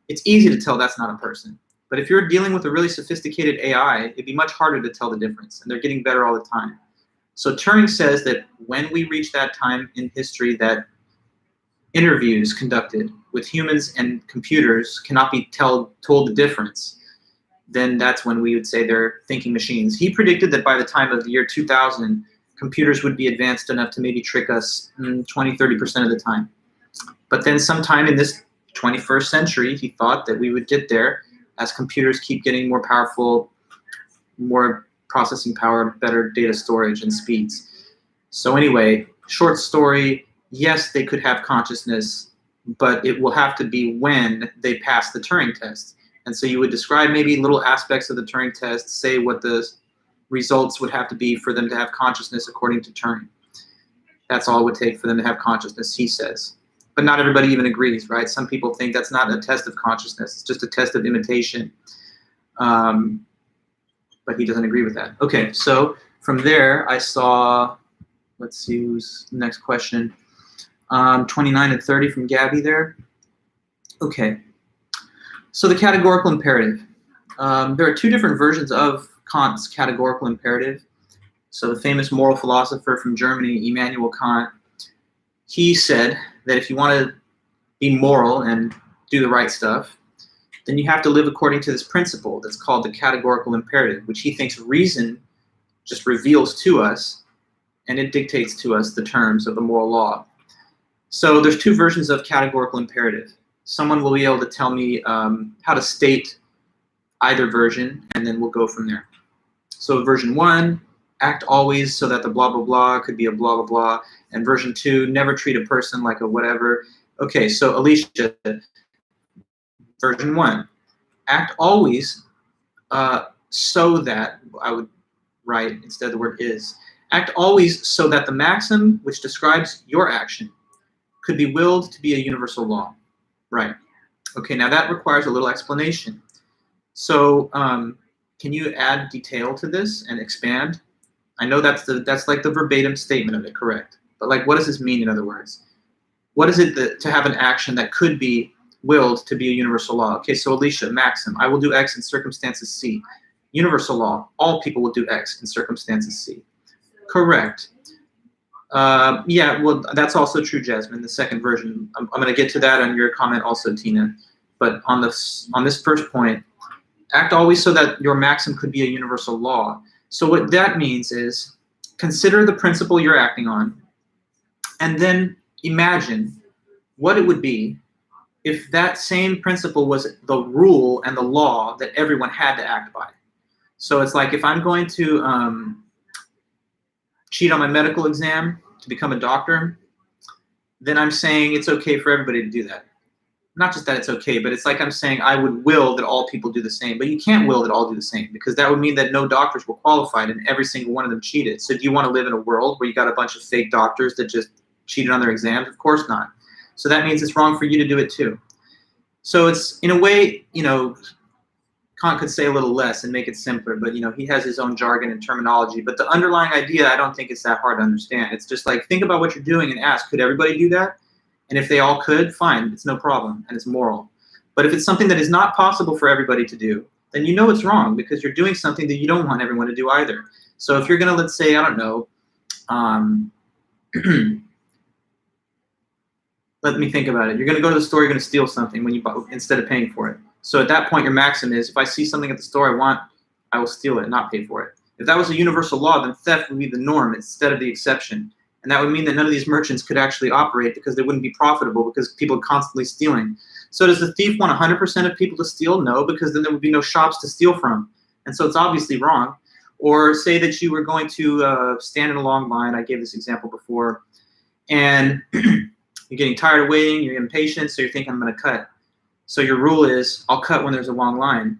It's easy to tell that's not a person. But if you're dealing with a really sophisticated AI, it'd be much harder to tell the difference, and they're getting better all the time. So Turing says that when we reach that time in history that interviews conducted with humans and computers cannot be told the difference, then that's when we would say they're thinking machines. He predicted that by the time of the year 2000, computers would be advanced enough to maybe trick us 20–30% of the time. But then sometime in this 21st century, he thought that we would get there as computers keep getting more powerful, more processing power, better data storage and speeds. So anyway, short story, yes, they could have consciousness, but it will have to be when they pass the Turing test. And so you would describe maybe little aspects of the Turing test, say what the results would have to be for them to have consciousness according to Turing. That's all it would take for them to have consciousness, he says. But not everybody even agrees, right? Some people think that's not a test of consciousness, it's just a test of imitation. But he doesn't agree with that. Okay, so from there I saw, let's see who's next question. 29 and 30 from Gabby there. Okay, so the categorical imperative. There are two different versions of Kant's categorical imperative. So the famous moral philosopher from Germany, Immanuel Kant, he said that if you want to be moral and do the right stuff, then you have to live according to this principle that's called the categorical imperative, which he thinks reason just reveals to us, and it dictates to us the terms of the moral law. So there's two versions of categorical imperative. Someone will be able to tell me how to state either version, and then we'll go from there. So version 1, act always so that the blah, blah, blah could be a blah, blah, blah. And version 2, never treat a person like a whatever. Okay, so Alicia, version 1, act always so that, I would write instead of the word is, act always so that the maxim which describes your action could be willed to be a universal law. Right. Okay, now that requires a little explanation. So can you add detail to this and expand? I know that's like the verbatim statement of it, correct? But like, what does this mean in other words? What is it to have an action that could be willed to be a universal law? Okay, so Alicia, maxim, I will do X in circumstances C. Universal law, all people will do X in circumstances C. Correct. Yeah, well, that's also true, Jasmine, the second version. I'm going to get to that on your comment also, Tina. But on this first point, act always so that your maxim could be a universal law. So what that means is consider the principle you're acting on, and then imagine what it would be if that same principle was the rule and the law that everyone had to act by. So it's like if I'm going to cheat on my medical exam to become a doctor, then I'm saying it's okay for everybody to do that. Not just that it's okay, but it's like I'm saying I would will that all people do the same. But you can't will that all do the same, because that would mean that no doctors were qualified and every single one of them cheated. So do you want to live in a world where you got a bunch of fake doctors that just cheated on their exams? Of course not. So that means it's wrong for you to do it too. So it's, in a way, you know, Kant could say a little less and make it simpler, but, you know, he has his own jargon and terminology. But the underlying idea, I don't think it's that hard to understand. It's just like, think about what you're doing and ask, could everybody do that? And if they all could, fine, it's no problem, and it's moral. But if it's something that is not possible for everybody to do, then you know it's wrong, because you're doing something that you don't want everyone to do either. So if you're going to, let's say, I don't know, let me think about it. You're going to go to the store, you're going to steal something when you buy, instead of paying for it. So at that point, your maxim is, if I see something at the store I want, I will steal it and not pay for it. If that was a universal law, then theft would be the norm instead of the exception. And that would mean that none of these merchants could actually operate, because they wouldn't be profitable, because people are constantly stealing. So does the thief want 100% of people to steal? No, because then there would be no shops to steal from. And so it's obviously wrong. Or say that you were going to stand in a long line. I gave this example before. And you're getting tired of waiting, you're impatient, so you're thinking, I'm going to cut. So your rule is, I'll cut when there's a long line.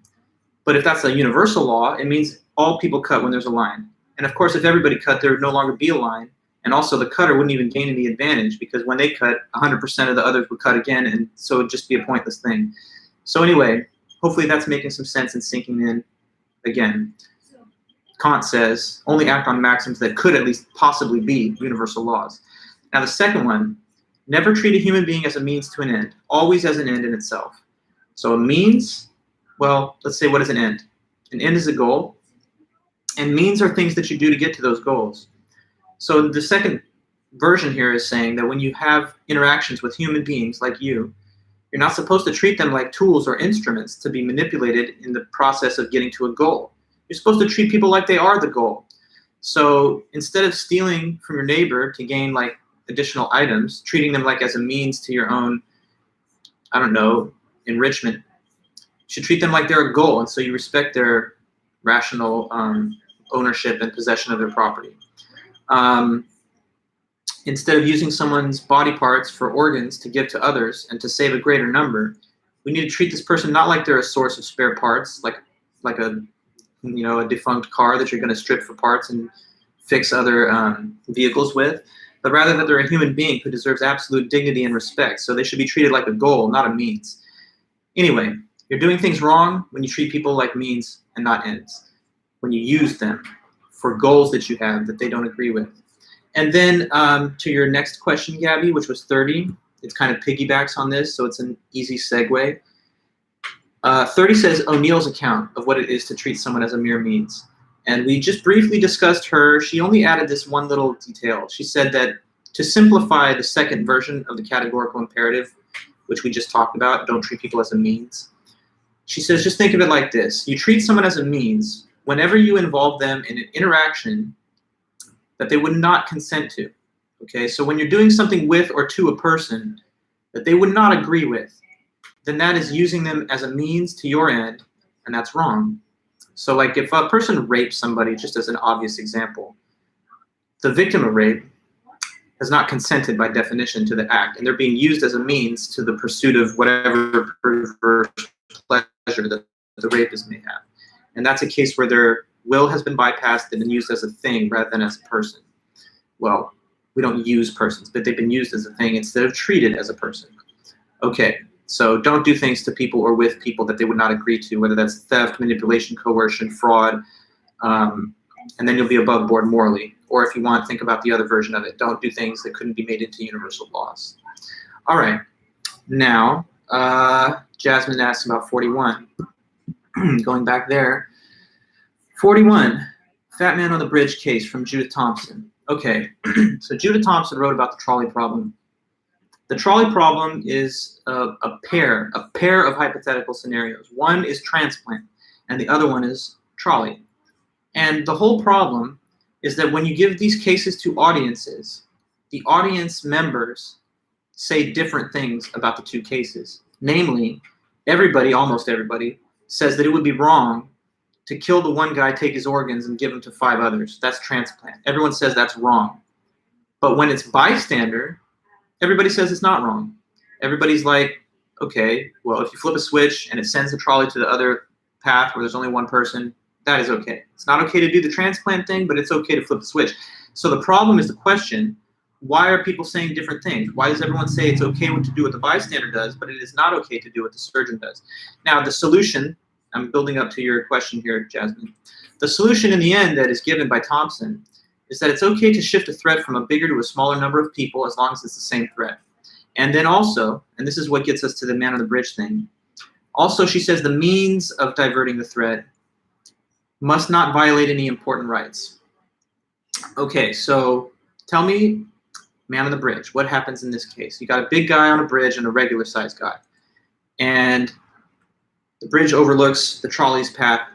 But if that's a universal law, it means all people cut when there's a line. And of course, if everybody cut, there would no longer be a line. And also the cutter wouldn't even gain any advantage, because when they cut, 100% of the others would cut again, and so it would just be a pointless thing. So anyway, hopefully that's making some sense and sinking in. Again, Kant says, only act on maxims that could at least possibly be universal laws. Now the second one, Never treat a human being as a means to an end, always as an end in itself. So a means, well, let's say, what is an end? An end is a goal, and means are things that you do to get to those goals. So the second version here is saying that when you have interactions with human beings like you're not supposed to treat them like tools or instruments to be manipulated in the process of getting to a goal. You're supposed to treat people like they are the goal. So instead of stealing from your neighbor to gain like additional items, treating them like as a means to your own, I don't know, enrichment, you should treat them like they're a goal, and so you respect their rational ownership and possession of their property. Instead of using someone's body parts for organs to give to others and to save a greater number, we need to treat this person not like they're a source of spare parts, like a defunct car that you're going to strip for parts and fix other vehicles with, but rather that they're a human being who deserves absolute dignity and respect. So they should be treated like a goal, not a means. Anyway, you're doing things wrong when you treat people like means and not ends, when you use them for goals that you have that they don't agree with. And then to your next question, Gabby, which was 30, it kind of piggybacks on this, so it's an easy segue. 30 says O'Neill's account of what it is to treat someone as a mere means. And we just briefly discussed her. She only added this one little detail. She said that to simplify the second version of the categorical imperative, which we just talked about, don't treat people as a means. She says, just think of it like this. You treat someone as a means whenever you involve them in an interaction that they would not consent to. Okay, so when you're doing something with or to a person that they would not agree with, then that is using them as a means to your end, and that's wrong. So like if a person rapes somebody, just as an obvious example, the victim of rape has not consented by definition to the act, and they're being used as a means to the pursuit of whatever perverse pleasure that the rapist may have. And that's a case where their will has been bypassed and been used as a thing rather than as a person. Well, we don't use persons, but they've been used as a thing instead of treated as a person. Okay, so don't do things to people or with people that they would not agree to, whether that's theft, manipulation, coercion, fraud, and then you'll be above board morally. Or if you want, think about the other version of it. Don't do things that couldn't be made into universal laws. All right, now, Jasmine asked about 41. Going back there. 41, Fat Man on the Bridge case from Judith Thompson. Okay, so Judith Thompson wrote about the trolley problem. The trolley problem is a pair of hypothetical scenarios. One is transplant, and the other one is trolley. And the whole problem is that when you give these cases to audiences, the audience members say different things about the two cases. Namely, everybody, almost everybody, says that it would be wrong to kill the one guy, take his organs, and give them to 5 others. That's transplant. Everyone says that's wrong. But when it's bystander, everybody says it's not wrong. Everybody's like, okay, well, if you flip a switch and it sends the trolley to the other path where there's only one person, that is okay. It's not okay to do the transplant thing, but it's okay to flip the switch. So the problem is the question, why are people saying different things? Why does everyone say it's okay to do what the bystander does, but it is not okay to do what the surgeon does? Now, the solution, I'm building up to your question here, Jasmine. The solution in the end that is given by Thompson is that it's okay to shift a threat from a bigger to a smaller number of people as long as it's the same threat. And then also, and this is what gets us to the man on the bridge thing, also she says the means of diverting the threat must not violate any important rights. Okay, so tell me, man on the bridge, what happens in this case? You got a big guy on a bridge and a regular sized guy. And the bridge overlooks the trolley's path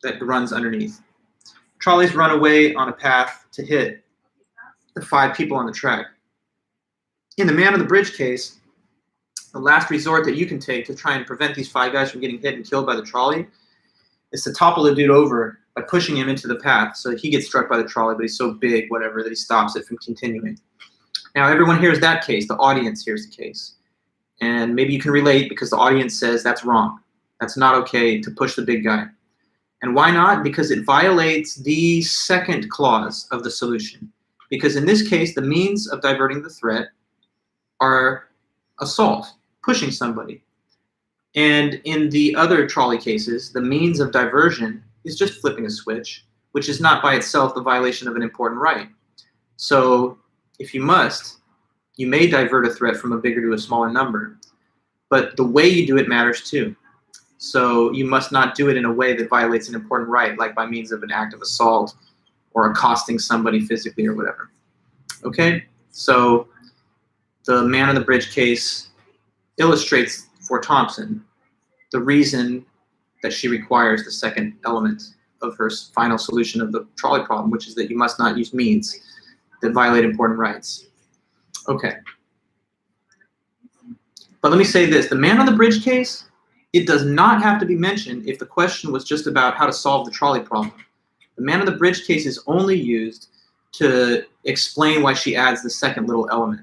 that runs underneath. Trolleys run away on a path to hit the 5 people on the track. In the man on the bridge case, the last resort that you can take to try and prevent these 5 guys from getting hit and killed by the trolley is to topple the dude over by pushing him into the path so he gets struck by the trolley, but he's so big, whatever, that he stops it from continuing. Now, everyone hears that case. The audience hears the case. And maybe you can relate because the audience says that's wrong. That's not okay to push the big guy. And why not? Because it violates the second clause of the solution. Because in this case, the means of diverting the threat are assault, pushing somebody. And in the other trolley cases, the means of diversion is just flipping a switch, which is not by itself the violation of an important right. So if you must, You may divert a threat from a bigger to a smaller number, but the way you do it matters too. So you must not do it in a way that violates an important right, like by means of an act of assault or accosting somebody physically or whatever. Okay? So the man on the bridge case illustrates for Thompson the reason that she requires the second element of her final solution of the trolley problem, which is that you must not use means that violate important rights. Okay. But let me say this, the man on the bridge case, it does not have to be mentioned if the question was just about how to solve the trolley problem. The man on the bridge case is only used to explain why she adds the second little element.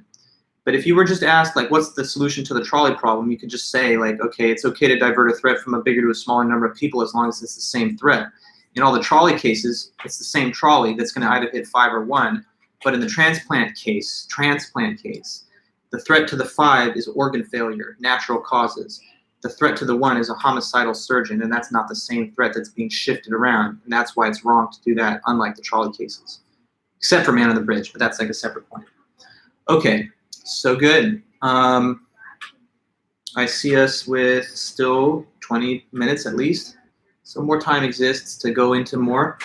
But if you were just asked, like, what's the solution to the trolley problem, you could just say, like, okay, it's okay to divert a threat from a bigger to a smaller number of people as long as it's the same threat. In all the trolley cases, it's the same trolley that's going to either hit 5 or 1. But in the transplant case, the threat to the 5 is organ failure, natural causes. The threat to the 1 is a homicidal surgeon, and that's not the same threat that's being shifted around. And that's why it's wrong to do that, unlike the trolley cases. Except for man on the bridge, but that's like a separate point. Okay, so good. I see us with still 20 minutes at least. So more time exists to go into more.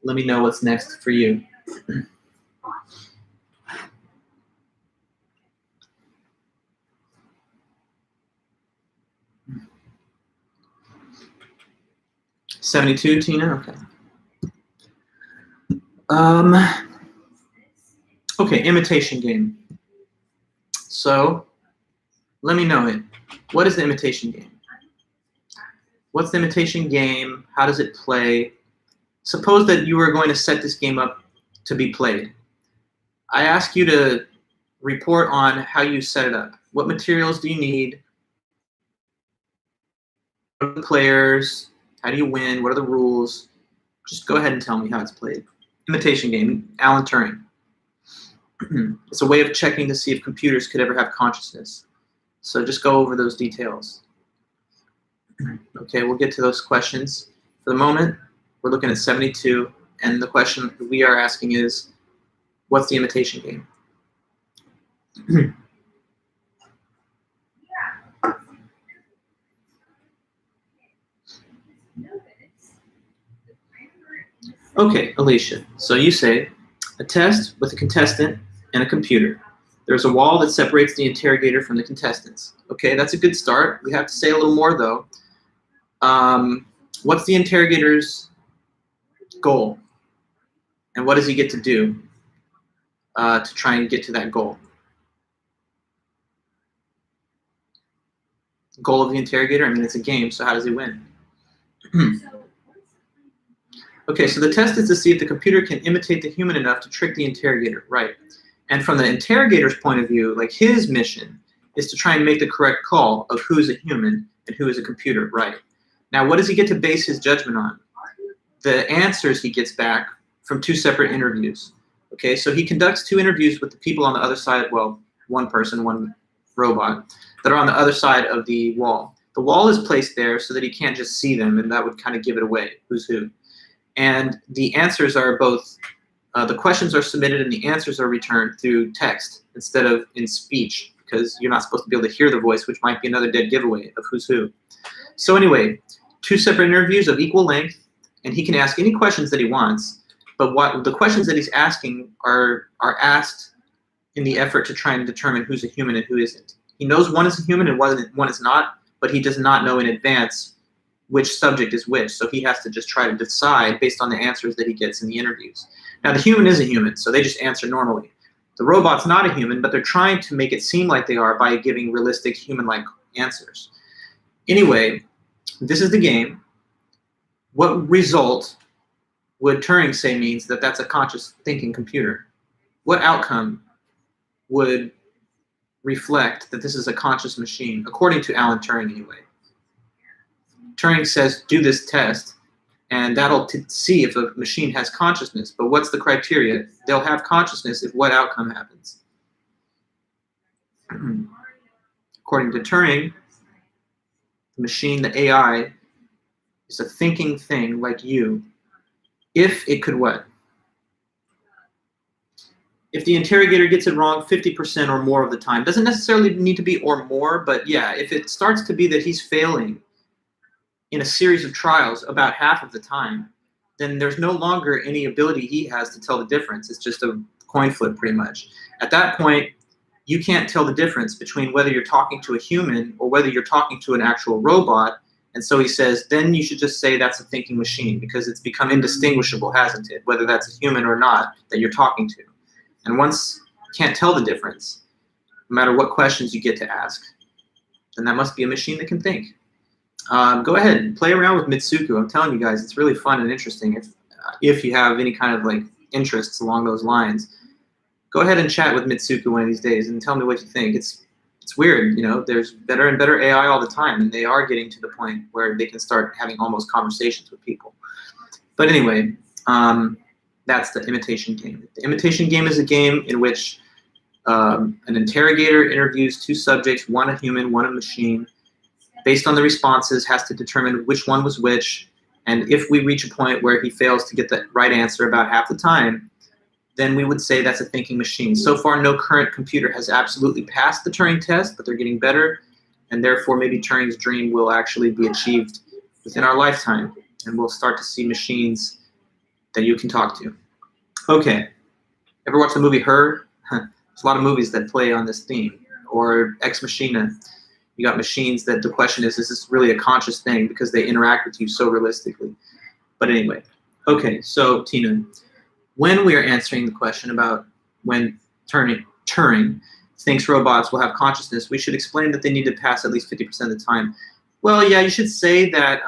Let me know what's next for you. '72, Tina? Okay. Okay, imitation game. So let me know it. What is the imitation game? What's the imitation game? How does it play? Suppose that you were going to set this game up to be played. I ask you to report on how you set it up. What materials do you need? What are the players? How do you win? What are the rules? Just go ahead and tell me how it's played. Imitation game, Alan Turing. It's a way of checking to see if computers could ever have consciousness. So just go over those details. Okay, we'll get to those questions. For the moment, we're looking at 72, and the question we are asking is, what's the imitation game? Okay, Alicia, so you say, a test with a contestant and a computer. There's a wall that separates the interrogator from the contestants. Okay, that's a good start. We have to say a little more, though. What's the interrogator's goal? And what does he get to do to try and get to that goal? Goal of the interrogator? I mean, it's a game, so how does he win? Okay, so the test is to see if the computer can imitate the human enough to trick the interrogator, right? And from the interrogator's point of view, like his mission is to try and make the correct call of who is a human and who is a computer, right? Now, what does he get to base his judgment on? The answers he gets back from 2 separate interviews. Okay, so he conducts 2 interviews with the people on the other side, well, one person, one robot, that are on the other side of the wall. The wall is placed there so that he can't just see them, and that would kind of give it away, who's who. And the answers are both, the questions are submitted and the answers are returned through text instead of in speech, because you're not supposed to be able to hear the voice, which might be another dead giveaway of who's who. So anyway, 2 separate interviews of equal length, and he can ask any questions that he wants, but what the questions that he's asking are asked in the effort to try and determine who's a human and who isn't. He knows one is a human and one is not, but he does not know in advance which subject is which, so he has to just try to decide based on the answers that he gets in the interviews. Now, the human is a human, so they just answer normally. The robot's not a human, but they're trying to make it seem like they are by giving realistic human-like answers. Anyway, this is the game. What result would Turing say means that that's a conscious thinking computer? What outcome would reflect that this is a conscious machine, according to Alan Turing anyway? Turing says, do this test, and that'll see if a machine has consciousness. But what's the criteria? They'll have consciousness if what outcome happens? According to Turing, the machine, the AI, is a thinking thing like you, if it could what? if the interrogator gets it wrong 50% or more of the time, doesn't necessarily need to be or more, but yeah, if it starts to be that he's failing in a series of trials about half of the time, then there's no longer any ability he has to tell the difference. It's just a coin flip pretty much. At that point, you can't tell the difference between whether you're talking to a human or whether you're talking to an actual robot. And so he says, then you should just say that's a thinking machine, because it's become indistinguishable, hasn't it? Whether that's a human or not that you're talking to. And once you can't tell the difference, no matter what questions you get to ask, then that must be a machine that can think. Go ahead and play around with Mitsuku. I'm telling you guys, it's really fun and interesting. If you have any kind of like interests along those lines, go ahead and chat with Mitsuku one of these days and tell me what you think. It's weird, you know. There's better and better AI all the time, and they are getting to the point where they can start having almost conversations with people. But anyway, that's the imitation game. The imitation game is a game in which an interrogator interviews two subjects, one a human, one a machine. Based on the responses, has to determine which one was which, and if we reach a point where he fails to get the right answer about half the time, then we would say that's a thinking machine. So far, no current computer has absolutely passed the Turing test, but they're getting better, and therefore maybe Turing's dream will actually be achieved within our lifetime, and we'll start to see machines that you can talk to. Okay, ever watch the movie Her? There's a lot of movies that play on this theme, or Ex Machina. You got machines that the question is this really a conscious thing, because they interact with you so realistically? But anyway, okay, so Tina, when we are answering the question about when Turing thinks robots will have consciousness, we should explain that they need to pass at least 50% of the time. Well, yeah, you should say that,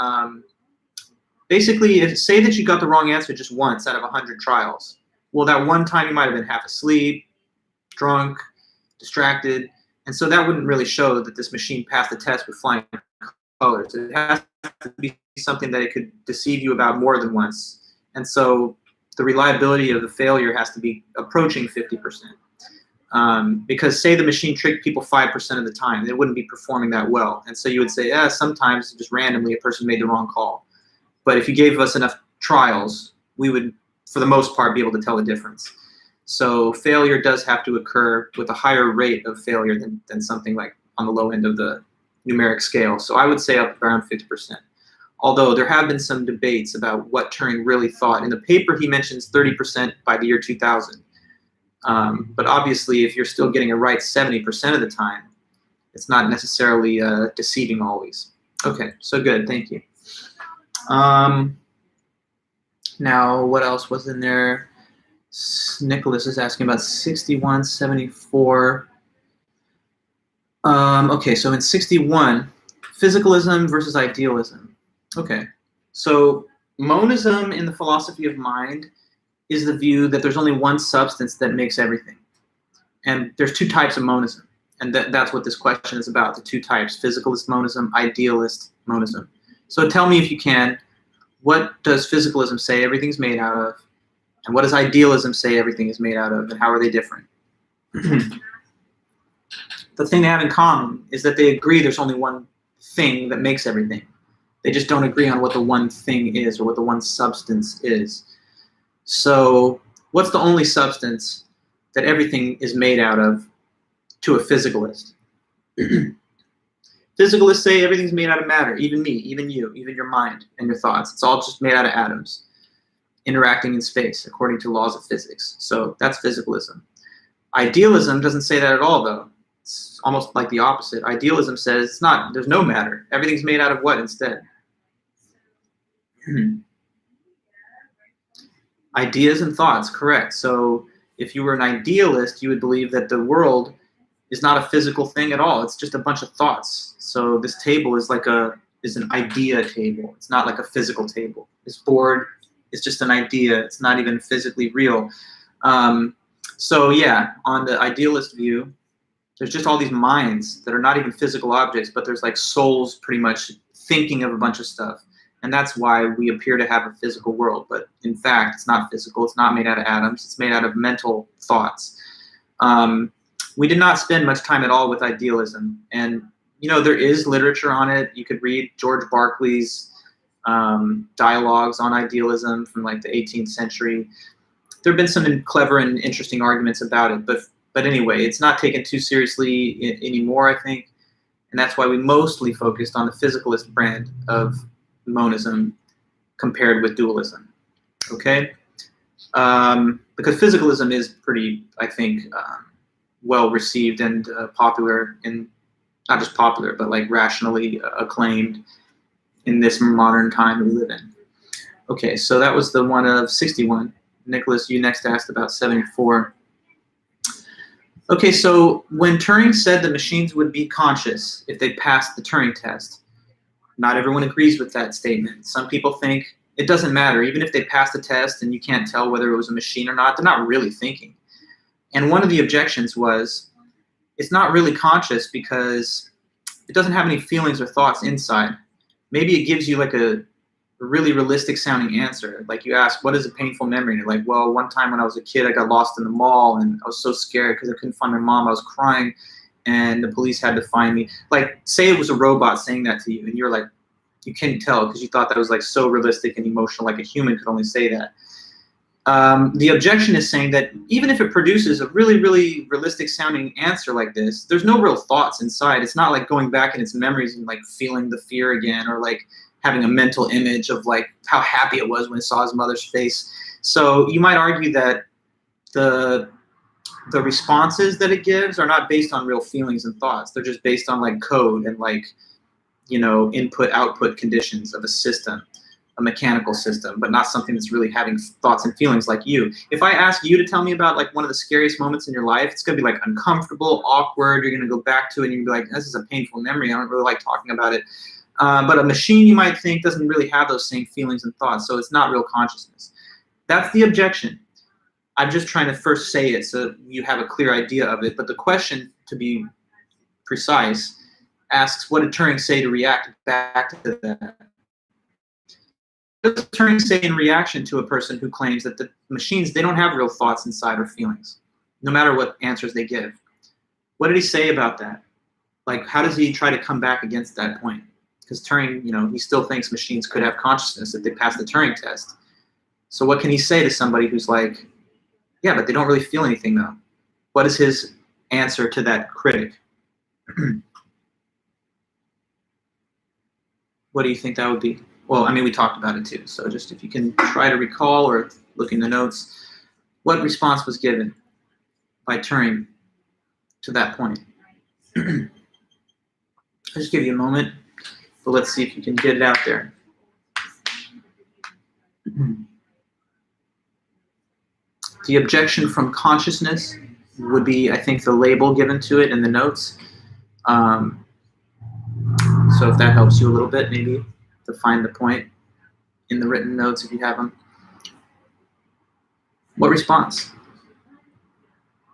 basically, say that you got the wrong answer just once out of 100 trials. Well, that one time you might have been half asleep, drunk, distracted, and so that wouldn't really show that this machine passed the test with flying colors. It has to be something that it could deceive you about more than once. And so the reliability of the failure has to be approaching 50%. Because say the machine tricked people 5% of the time, it wouldn't be performing that well. And so you would say, sometimes just randomly a person made the wrong call. But if you gave us enough trials, we would, for the most part, be able to tell the difference. So failure does have to occur with a higher rate of failure than something like on the low end of the numeric scale. So I would say up around 50%. Although there have been some debates about what Turing really thought. In the paper, he mentions 30% by the year 2000. But obviously, if you're still getting it right 70% of the time, it's not necessarily deceiving always. Okay, so good, thank you. Now, what else was in there? Nicholas is asking about 6174. Okay, so in 61, physicalism versus idealism. Okay, so monism in the philosophy of mind is the view that there's only one substance that makes everything. And there's two types of monism. And that's what this question is about, the two types, physicalist monism, idealist monism. So tell me if you can, what does physicalism say everything's made out of? And what does idealism say everything is made out of, and how are they different? The thing they have in common is that they agree there's only one thing that makes everything. They just don't agree on what the one thing is or what the one substance is. So what's the only substance that everything is made out of to a physicalist? Physicalists say everything's made out of matter, even me, even you, even your mind and your thoughts. It's all just made out of atoms interacting in space according to laws of physics. So that's physicalism. Idealism doesn't say that at all, though. It's almost like the opposite. Idealism says it's not, there's no matter. Everything's made out of what instead? Ideas and thoughts, correct. So if you were an idealist, you would believe that the world is not a physical thing at all. It's just a bunch of thoughts. So this table is like is an idea table. It's not like a physical table. This board is just an idea. It's not even physically real. So yeah, on the idealist view, there's just all these minds that are not even physical objects, but there's like souls pretty much thinking of a bunch of stuff. And that's why we appear to have a physical world. But in fact, it's not physical. It's not made out of atoms. It's made out of mental thoughts. We did not spend much time at all with idealism. And, you know, there is literature on it. You could read George Berkeley's dialogues on idealism from like the 18th century. there have been some clever and interesting arguments about it, but anyway, it's not taken too seriously anymore, I think, and that's why we mostly focused on the physicalist brand of monism compared with dualism. Okay, because physicalism is pretty, I think, well received and popular, and not just popular, but like rationally acclaimed in this modern time we live in. Okay, so that was the one of 61. Nicholas, you next asked about 74. Okay, so when Turing said the machines would be conscious if they passed the Turing test, not everyone agrees with that statement. Some people think it doesn't matter. Even if they pass the test and you can't tell whether it was a machine or not, they're not really thinking. And one of the objections was, it's not really conscious because it doesn't have any feelings or thoughts inside. Maybe it gives you like a really realistic sounding answer. Like you ask, what is a painful memory? And you're like, well, one time when I was a kid, I got lost in the mall and I was so scared because I couldn't find my mom. I was crying and the police had to find me. Like, say it was a robot saying that to you and you're like, you couldn't tell because you thought that was like so realistic and emotional, like a human could only say that. The objection is saying that even if it produces a really, really realistic sounding answer like this, there's no real thoughts inside. It's not like going back in its memories and like feeling the fear again, or like having a mental image of like how happy it was when it saw his mother's face. So you might argue that the responses that it gives are not based on real feelings and thoughts. They're just based on like code and like, you know, input output conditions of a system, a mechanical system, but not something that's really having thoughts and feelings like you. If I ask you to tell me about like one of the scariest moments in your life, it's gonna be like uncomfortable, awkward. You're gonna go back to it and you're gonna be like, this is a painful memory. I don't really like talking about it. But a machine, you might think, doesn't really have those same feelings and thoughts, so it's not real consciousness. That's the objection. I'm just trying to first say it so you have a clear idea of it. But the question, to be precise, asks, what did Turing say to react back to that? What does Turing say in reaction to a person who claims that the machines, they don't have real thoughts inside or feelings, no matter what answers they give? What did he say about that? Like, how does he try to come back against that point? Because Turing, you know, he still thinks machines could have consciousness if they pass the Turing test. So what can he say to somebody who's like, yeah, but they don't really feel anything though? What is his answer to that critic? What do you think that would be? Well, I mean, we talked about it too. So just if you can try to recall or look in the notes, what response was given by Turing to that point? I'll just give you a moment, but let's see if you can get it out there. The objection from consciousness would be, I think, the label given to it in the notes. So if that helps you a little bit, maybe to find the point in the written notes if you have them. What response?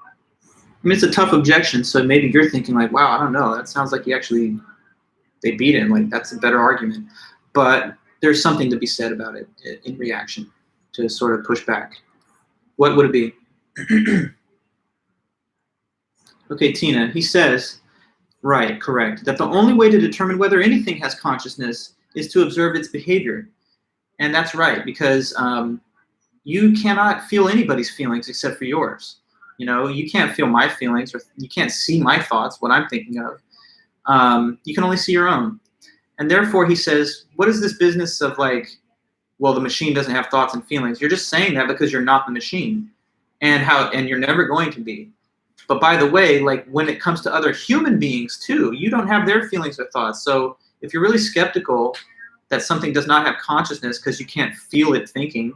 I mean, it's a tough objection, so maybe you're thinking like, wow, I don't know, that sounds like they beat him, like that's a better argument. But there's something to be said about it in reaction to sort of push back. What would it be? Okay, Tina, he says, right, correct, that the only way to determine whether anything has consciousness is to observe its behavior. And that's right, because you cannot feel anybody's feelings except for yours. You know, you can't feel my feelings, or you can't see my thoughts, what I'm thinking of. You can only see your own. And therefore, he says, what is this business of like, well, the machine doesn't have thoughts and feelings? You're just saying that because you're not the machine, and you're never going to be. But by the way, like when it comes to other human beings too, you don't have their feelings or thoughts. So if you're really skeptical that something does not have consciousness because you can't feel it thinking,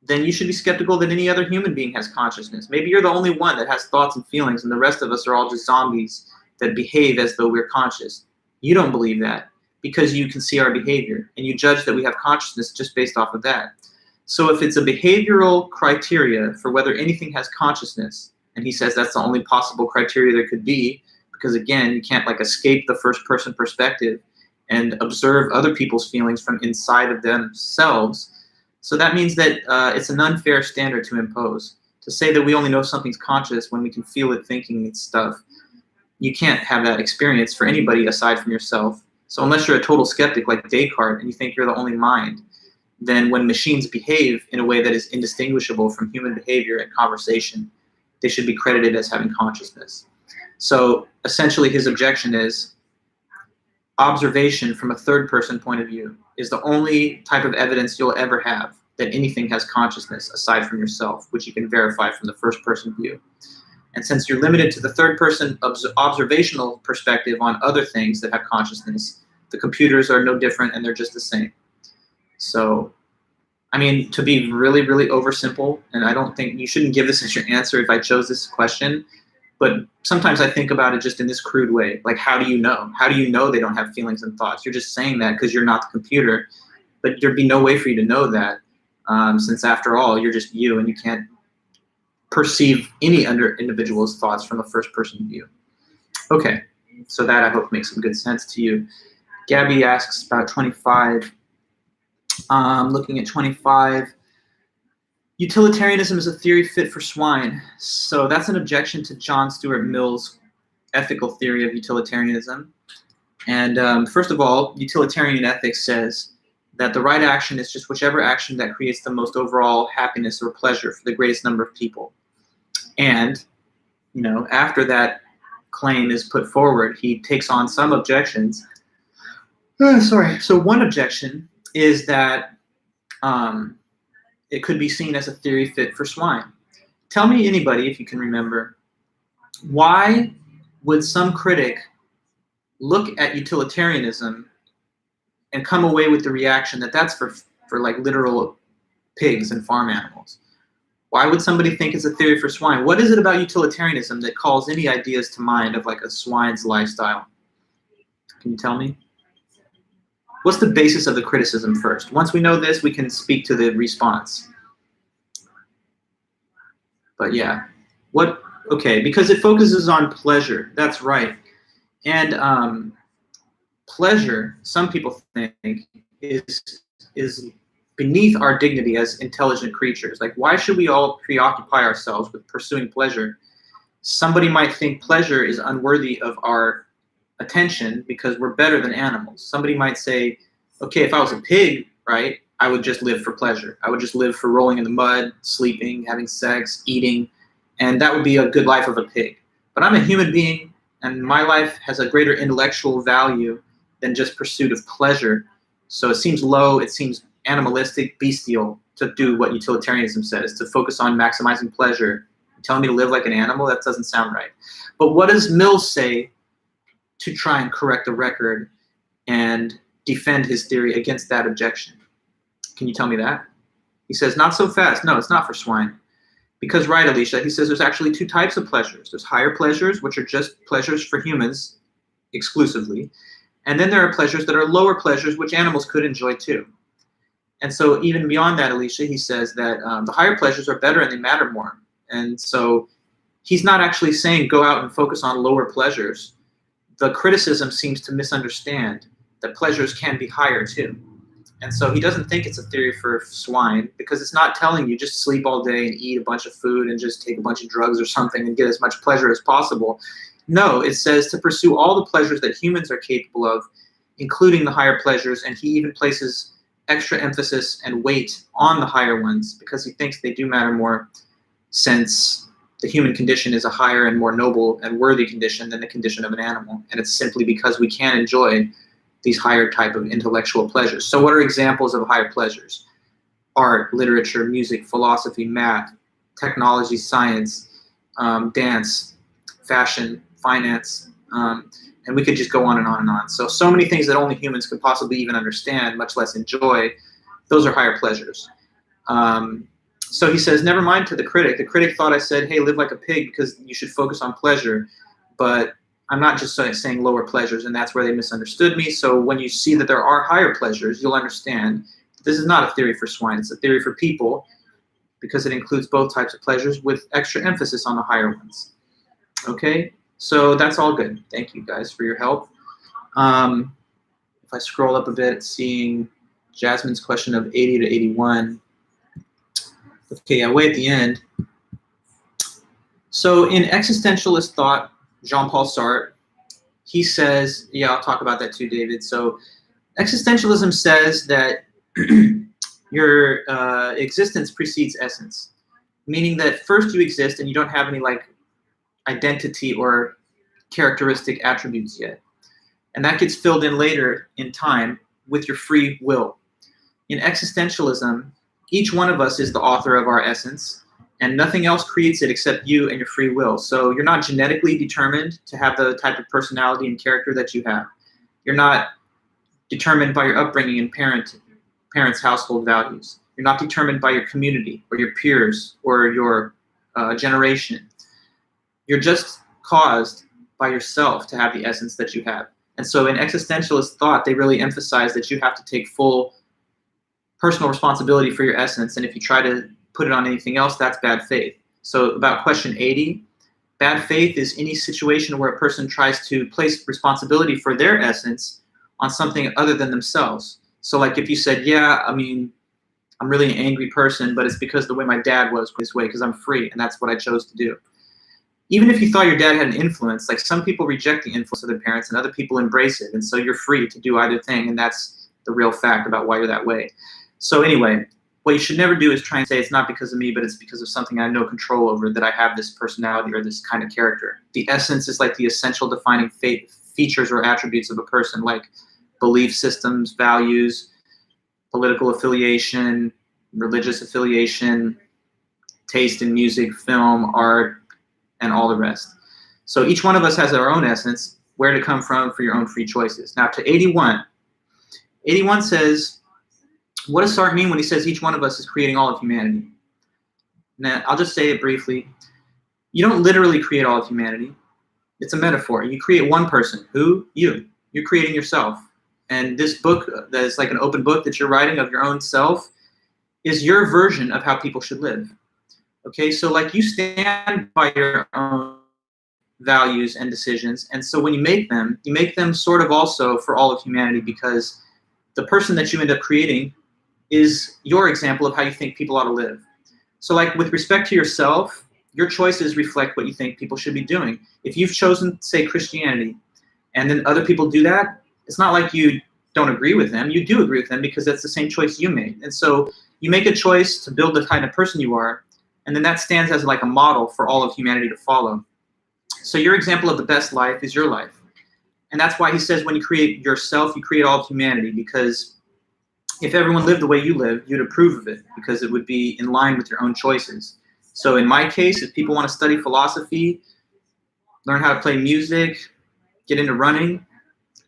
then you should be skeptical that any other human being has consciousness. Maybe you're the only one that has thoughts and feelings, and the rest of us are all just zombies that behave as though we're conscious. You don't believe that because you can see our behavior, and you judge that we have consciousness just based off of that. So if it's a behavioral criteria for whether anything has consciousness, and he says that's the only possible criteria there could be, because again, you can't like escape the first person perspective and observe other people's feelings from inside of themselves. So that means that it's an unfair standard to impose. To say that we only know something's conscious when we can feel it thinking its stuff, you can't have that experience for anybody aside from yourself. So unless you're a total skeptic like Descartes and you think you're the only mind, then when machines behave in a way that is indistinguishable from human behavior and conversation, they should be credited as having consciousness. So essentially his objection is observation from a third person point of view is the only type of evidence you'll ever have that anything has consciousness aside from yourself, which you can verify from the first person view. And since you're limited to the third person observational perspective on other things that have consciousness, the computers are no different and they're just the same. So, I mean, to be really, really oversimple, and I don't think you shouldn't give this as your answer if I chose this question, but sometimes I think about it just in this crude way. Like, how do you know? How do you know they don't have feelings and thoughts? You're just saying that because you're not the computer, but there'd be no way for you to know that, since after all, you're just you and you can't perceive any other individual's thoughts from a first-person view. Okay, so that I hope makes some good sense to you. Gabby asks about 25. Looking at 25, utilitarianism is a theory fit for swine. So that's an objection to John Stuart Mill's ethical theory of utilitarianism. And first of all, utilitarian ethics says that the right action is just whichever action that creates the most overall happiness or pleasure for the greatest number of people. And, you know, after that claim is put forward, he takes on some objections. So one objection is that it could be seen as a theory fit for swine. Tell me, anybody, if you can remember, why would some critic look at utilitarianism and come away with the reaction that that's for like literal pigs and farm animals? Why would somebody think it's a theory for swine? What is it about utilitarianism that calls any ideas to mind of like a swine's lifestyle? Can you tell me? What's the basis of the criticism first? Once we know this, we can speak to the response. But yeah, okay, because it focuses on pleasure. That's right. And pleasure, some people think, is beneath our dignity as intelligent creatures. Like, why should we all preoccupy ourselves with pursuing pleasure? Somebody might think pleasure is unworthy of our attention because we're better than animals. Somebody might say, okay, if I was a pig, right, I would just live for pleasure. I would just live for rolling in the mud, sleeping, having sex, eating, and that would be a good life of a pig. But I'm a human being, and my life has a greater intellectual value than just pursuit of pleasure. So it seems low, it seems animalistic, bestial to do what utilitarianism says, to focus on maximizing pleasure. You're telling me to live like an animal? That doesn't sound right. But what does Mill say to try and correct the record and defend his theory against that objection? Can you tell me that? He says, not so fast. No, it's not for swine. Because, right, Alicia, he says there's actually two types of pleasures. There's higher pleasures, which are just pleasures for humans exclusively. And then there are pleasures that are lower pleasures, which animals could enjoy too. And so even beyond that, Alicia, he says that the higher pleasures are better and they matter more. And so he's not actually saying go out and focus on lower pleasures. The criticism seems to misunderstand that pleasures can be higher too. And so he doesn't think it's a theory for swine because it's not telling you just sleep all day and eat a bunch of food and just take a bunch of drugs or something and get as much pleasure as possible. No, it says to pursue all the pleasures that humans are capable of, including the higher pleasures, and he even places extra emphasis and weight on the higher ones because he thinks they do matter more, since the human condition is a higher and more noble and worthy condition than the condition of an animal. And it's simply because we can enjoy these higher type of intellectual pleasures. So what are examples of higher pleasures? Art, literature, music, philosophy, math, technology, science, dance, fashion, finance, and we could just go on and on and on. So many things that only humans could possibly even understand, much less enjoy, those are higher pleasures. So he says, never mind to the critic. The critic thought I said, hey, live like a pig because you should focus on pleasure. But I'm not just saying lower pleasures, and that's where they misunderstood me. So when you see that there are higher pleasures, you'll understand this is not a theory for swine. It's a theory for people because it includes both types of pleasures with extra emphasis on the higher ones. Okay, so that's all good. Thank you guys for your help. If I scroll up a bit, seeing Jasmine's question of 80 to 81. Okay, yeah, way at the end. So in existentialist thought, Jean-Paul Sartre, he says, yeah, I'll talk about that too, David. So existentialism says that your existence precedes essence, meaning that first you exist and you don't have any like identity or characteristic attributes yet. And that gets filled in later in time with your free will. In existentialism, each one of us is the author of our essence, and nothing else creates it except you and your free will. So you're not genetically determined to have the type of personality and character that you have. You're not determined by your upbringing and parents' household values. You're not determined by your community or your peers or your generation. You're just caused by yourself to have the essence that you have. And so in existentialist thought, they really emphasize that you have to take full personal responsibility for your essence. And if you try to put it on anything else, that's bad faith. So about question 80, bad faith is any situation where a person tries to place responsibility for their essence on something other than themselves. So like if you said, yeah, I mean, I'm really an angry person, but it's because the way my dad was this way, because I'm free, and that's what I chose to do. Even if you thought your dad had an influence, like some people reject the influence of their parents and other people embrace it. And so you're free to do either thing, and that's the real fact about why you're that way. So anyway, what you should never do is try and say it's not because of me, but it's because of something I have no control over, that I have this personality or this kind of character. The essence is like the essential defining features or attributes of a person, like belief systems, values, political affiliation, religious affiliation, taste in music, film, art, and all the rest. So each one of us has our own essence, where to come from for your own free choices. Now to 81. 81 says, what does Sartre mean when he says each one of us is creating all of humanity? Now, I'll just say it briefly. You don't literally create all of humanity. It's a metaphor. You create one person. Who? You. You're creating yourself. And this book that is like an open book that you're writing of your own self is your version of how people should live. Okay, so like you stand by your own values and decisions. And so when you make them sort of also for all of humanity, because the person that you end up creating is your example of how you think people ought to live. So like with respect to yourself, your choices reflect what you think people should be doing. If you've chosen, say, Christianity, and then other people do that, it's not like you don't agree with them. You do agree with them because that's the same choice you made. And so you make a choice to build the kind of person you are, and then that stands as like a model for all of humanity to follow. So your example of the best life is your life. And that's why he says when you create yourself, you create all of humanity, because if everyone lived the way you live, you'd approve of it because it would be in line with your own choices. So in my case, if people want to study philosophy, learn how to play music, get into running,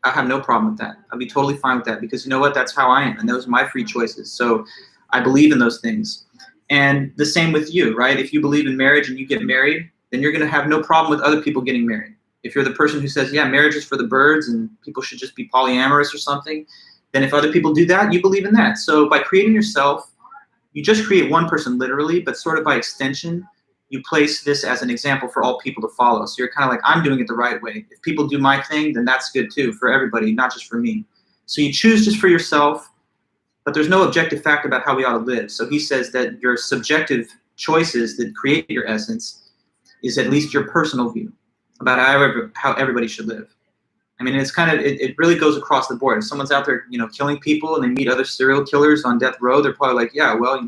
I have no problem with that. I'll be totally fine with that because you know what? That's how I am, and those are my free choices. So I believe in those things. And the same with you, right? If you believe in marriage and you get married, then you're going to have no problem with other people getting married. If you're the person who says, yeah, marriage is for the birds and people should just be polyamorous or something, then if other people do that, you believe in that. So by creating yourself, you just create one person literally, but sort of by extension, you place this as an example for all people to follow. So you're kind of like, I'm doing it the right way. If people do my thing, then that's good too for everybody, not just for me. So you choose just for yourself, but there's no objective fact about how we ought to live. So he says that your subjective choices that create your essence is at least your personal view about how everybody should live. I mean, it's kind of, it really goes across the board. If someone's out there, killing people and they meet other serial killers on death row, they're probably like, yeah, well,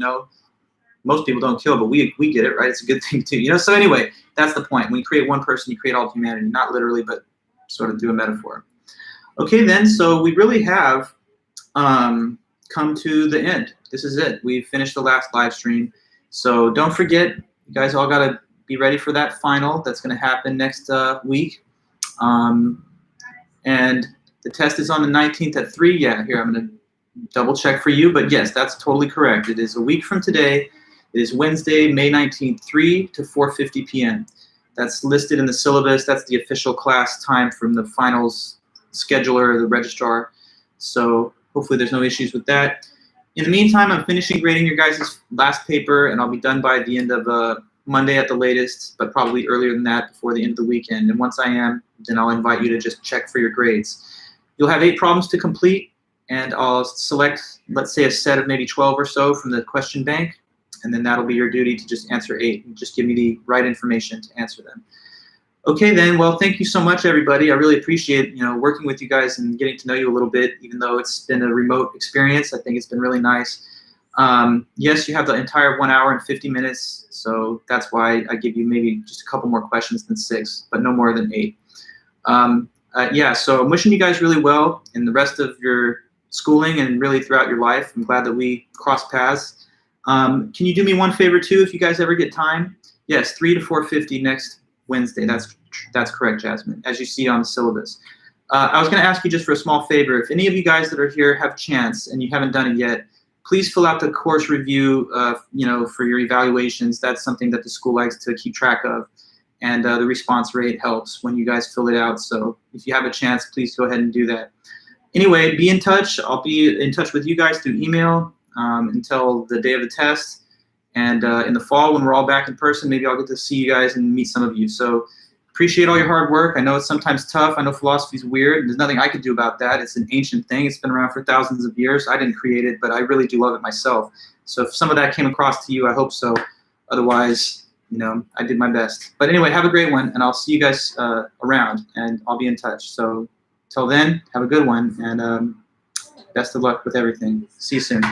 most people don't kill, but we get it, right? It's a good thing too, So anyway, that's the point. When you create one person, you create all of humanity, not literally, but sort of through a metaphor. Okay, then, so we really have come to the end. This is it. We've finished the last live stream. So don't forget, you guys all got to be ready for that final. That's going to happen next week. And the test is on the 19th at 3. Yeah, here, I'm going to double check for you. But yes, that's totally correct. It is a week from today. It is Wednesday, May 19th, 3 to 4:50 p.m. That's listed in the syllabus. That's the official class time from the finals scheduler, the registrar. So hopefully there's no issues with that. In the meantime, I'm finishing grading your guys' last paper, and I'll be done by the end of Monday at the latest, but probably earlier than that before the end of the weekend. And once I am, then I'll invite you to just check for your grades. You'll have 8 problems to complete, and I'll select, let's say, a set of maybe 12 or so from the question bank, and then that'll be your duty to just answer 8 and just give me the right information to answer them. Okay, then, well, thank you so much, everybody. I really appreciate, working with you guys and getting to know you a little bit, even though it's been a remote experience. I think it's been really nice. Yes, you have the entire 1 hour and 50 minutes, so that's why I give you maybe just a couple more questions than 6, but no more than 8. Yeah, so I'm wishing you guys really well in the rest of your schooling and really throughout your life. I'm glad that we crossed paths. Can you do me one favor too, if you guys ever get time? Yes, 3 to 4:50 next Wednesday. That's correct, Jasmine, as you see on the syllabus. I was going to ask you just for a small favor. If any of you guys that are here have a chance and you haven't done it yet, please fill out the course review, for your evaluations. That's something that the school likes to keep track of. And the response rate helps when you guys fill it out. So if you have a chance, please go ahead and do that. Anyway, be in touch. I'll be in touch with you guys through email until the day of the test. And in the fall, when we're all back in person, maybe I'll get to see you guys and meet some of you. So appreciate all your hard work. I know it's sometimes tough. I know philosophy is weird. There's nothing I could do about that. It's an ancient thing. It's been around for thousands of years. I didn't create it, but I really do love it myself. So if some of that came across to you, I hope so. Otherwise, I did my best. But anyway, have a great one, and I'll see you guys around, and I'll be in touch. So till then, have a good one, and best of luck with everything. See you soon.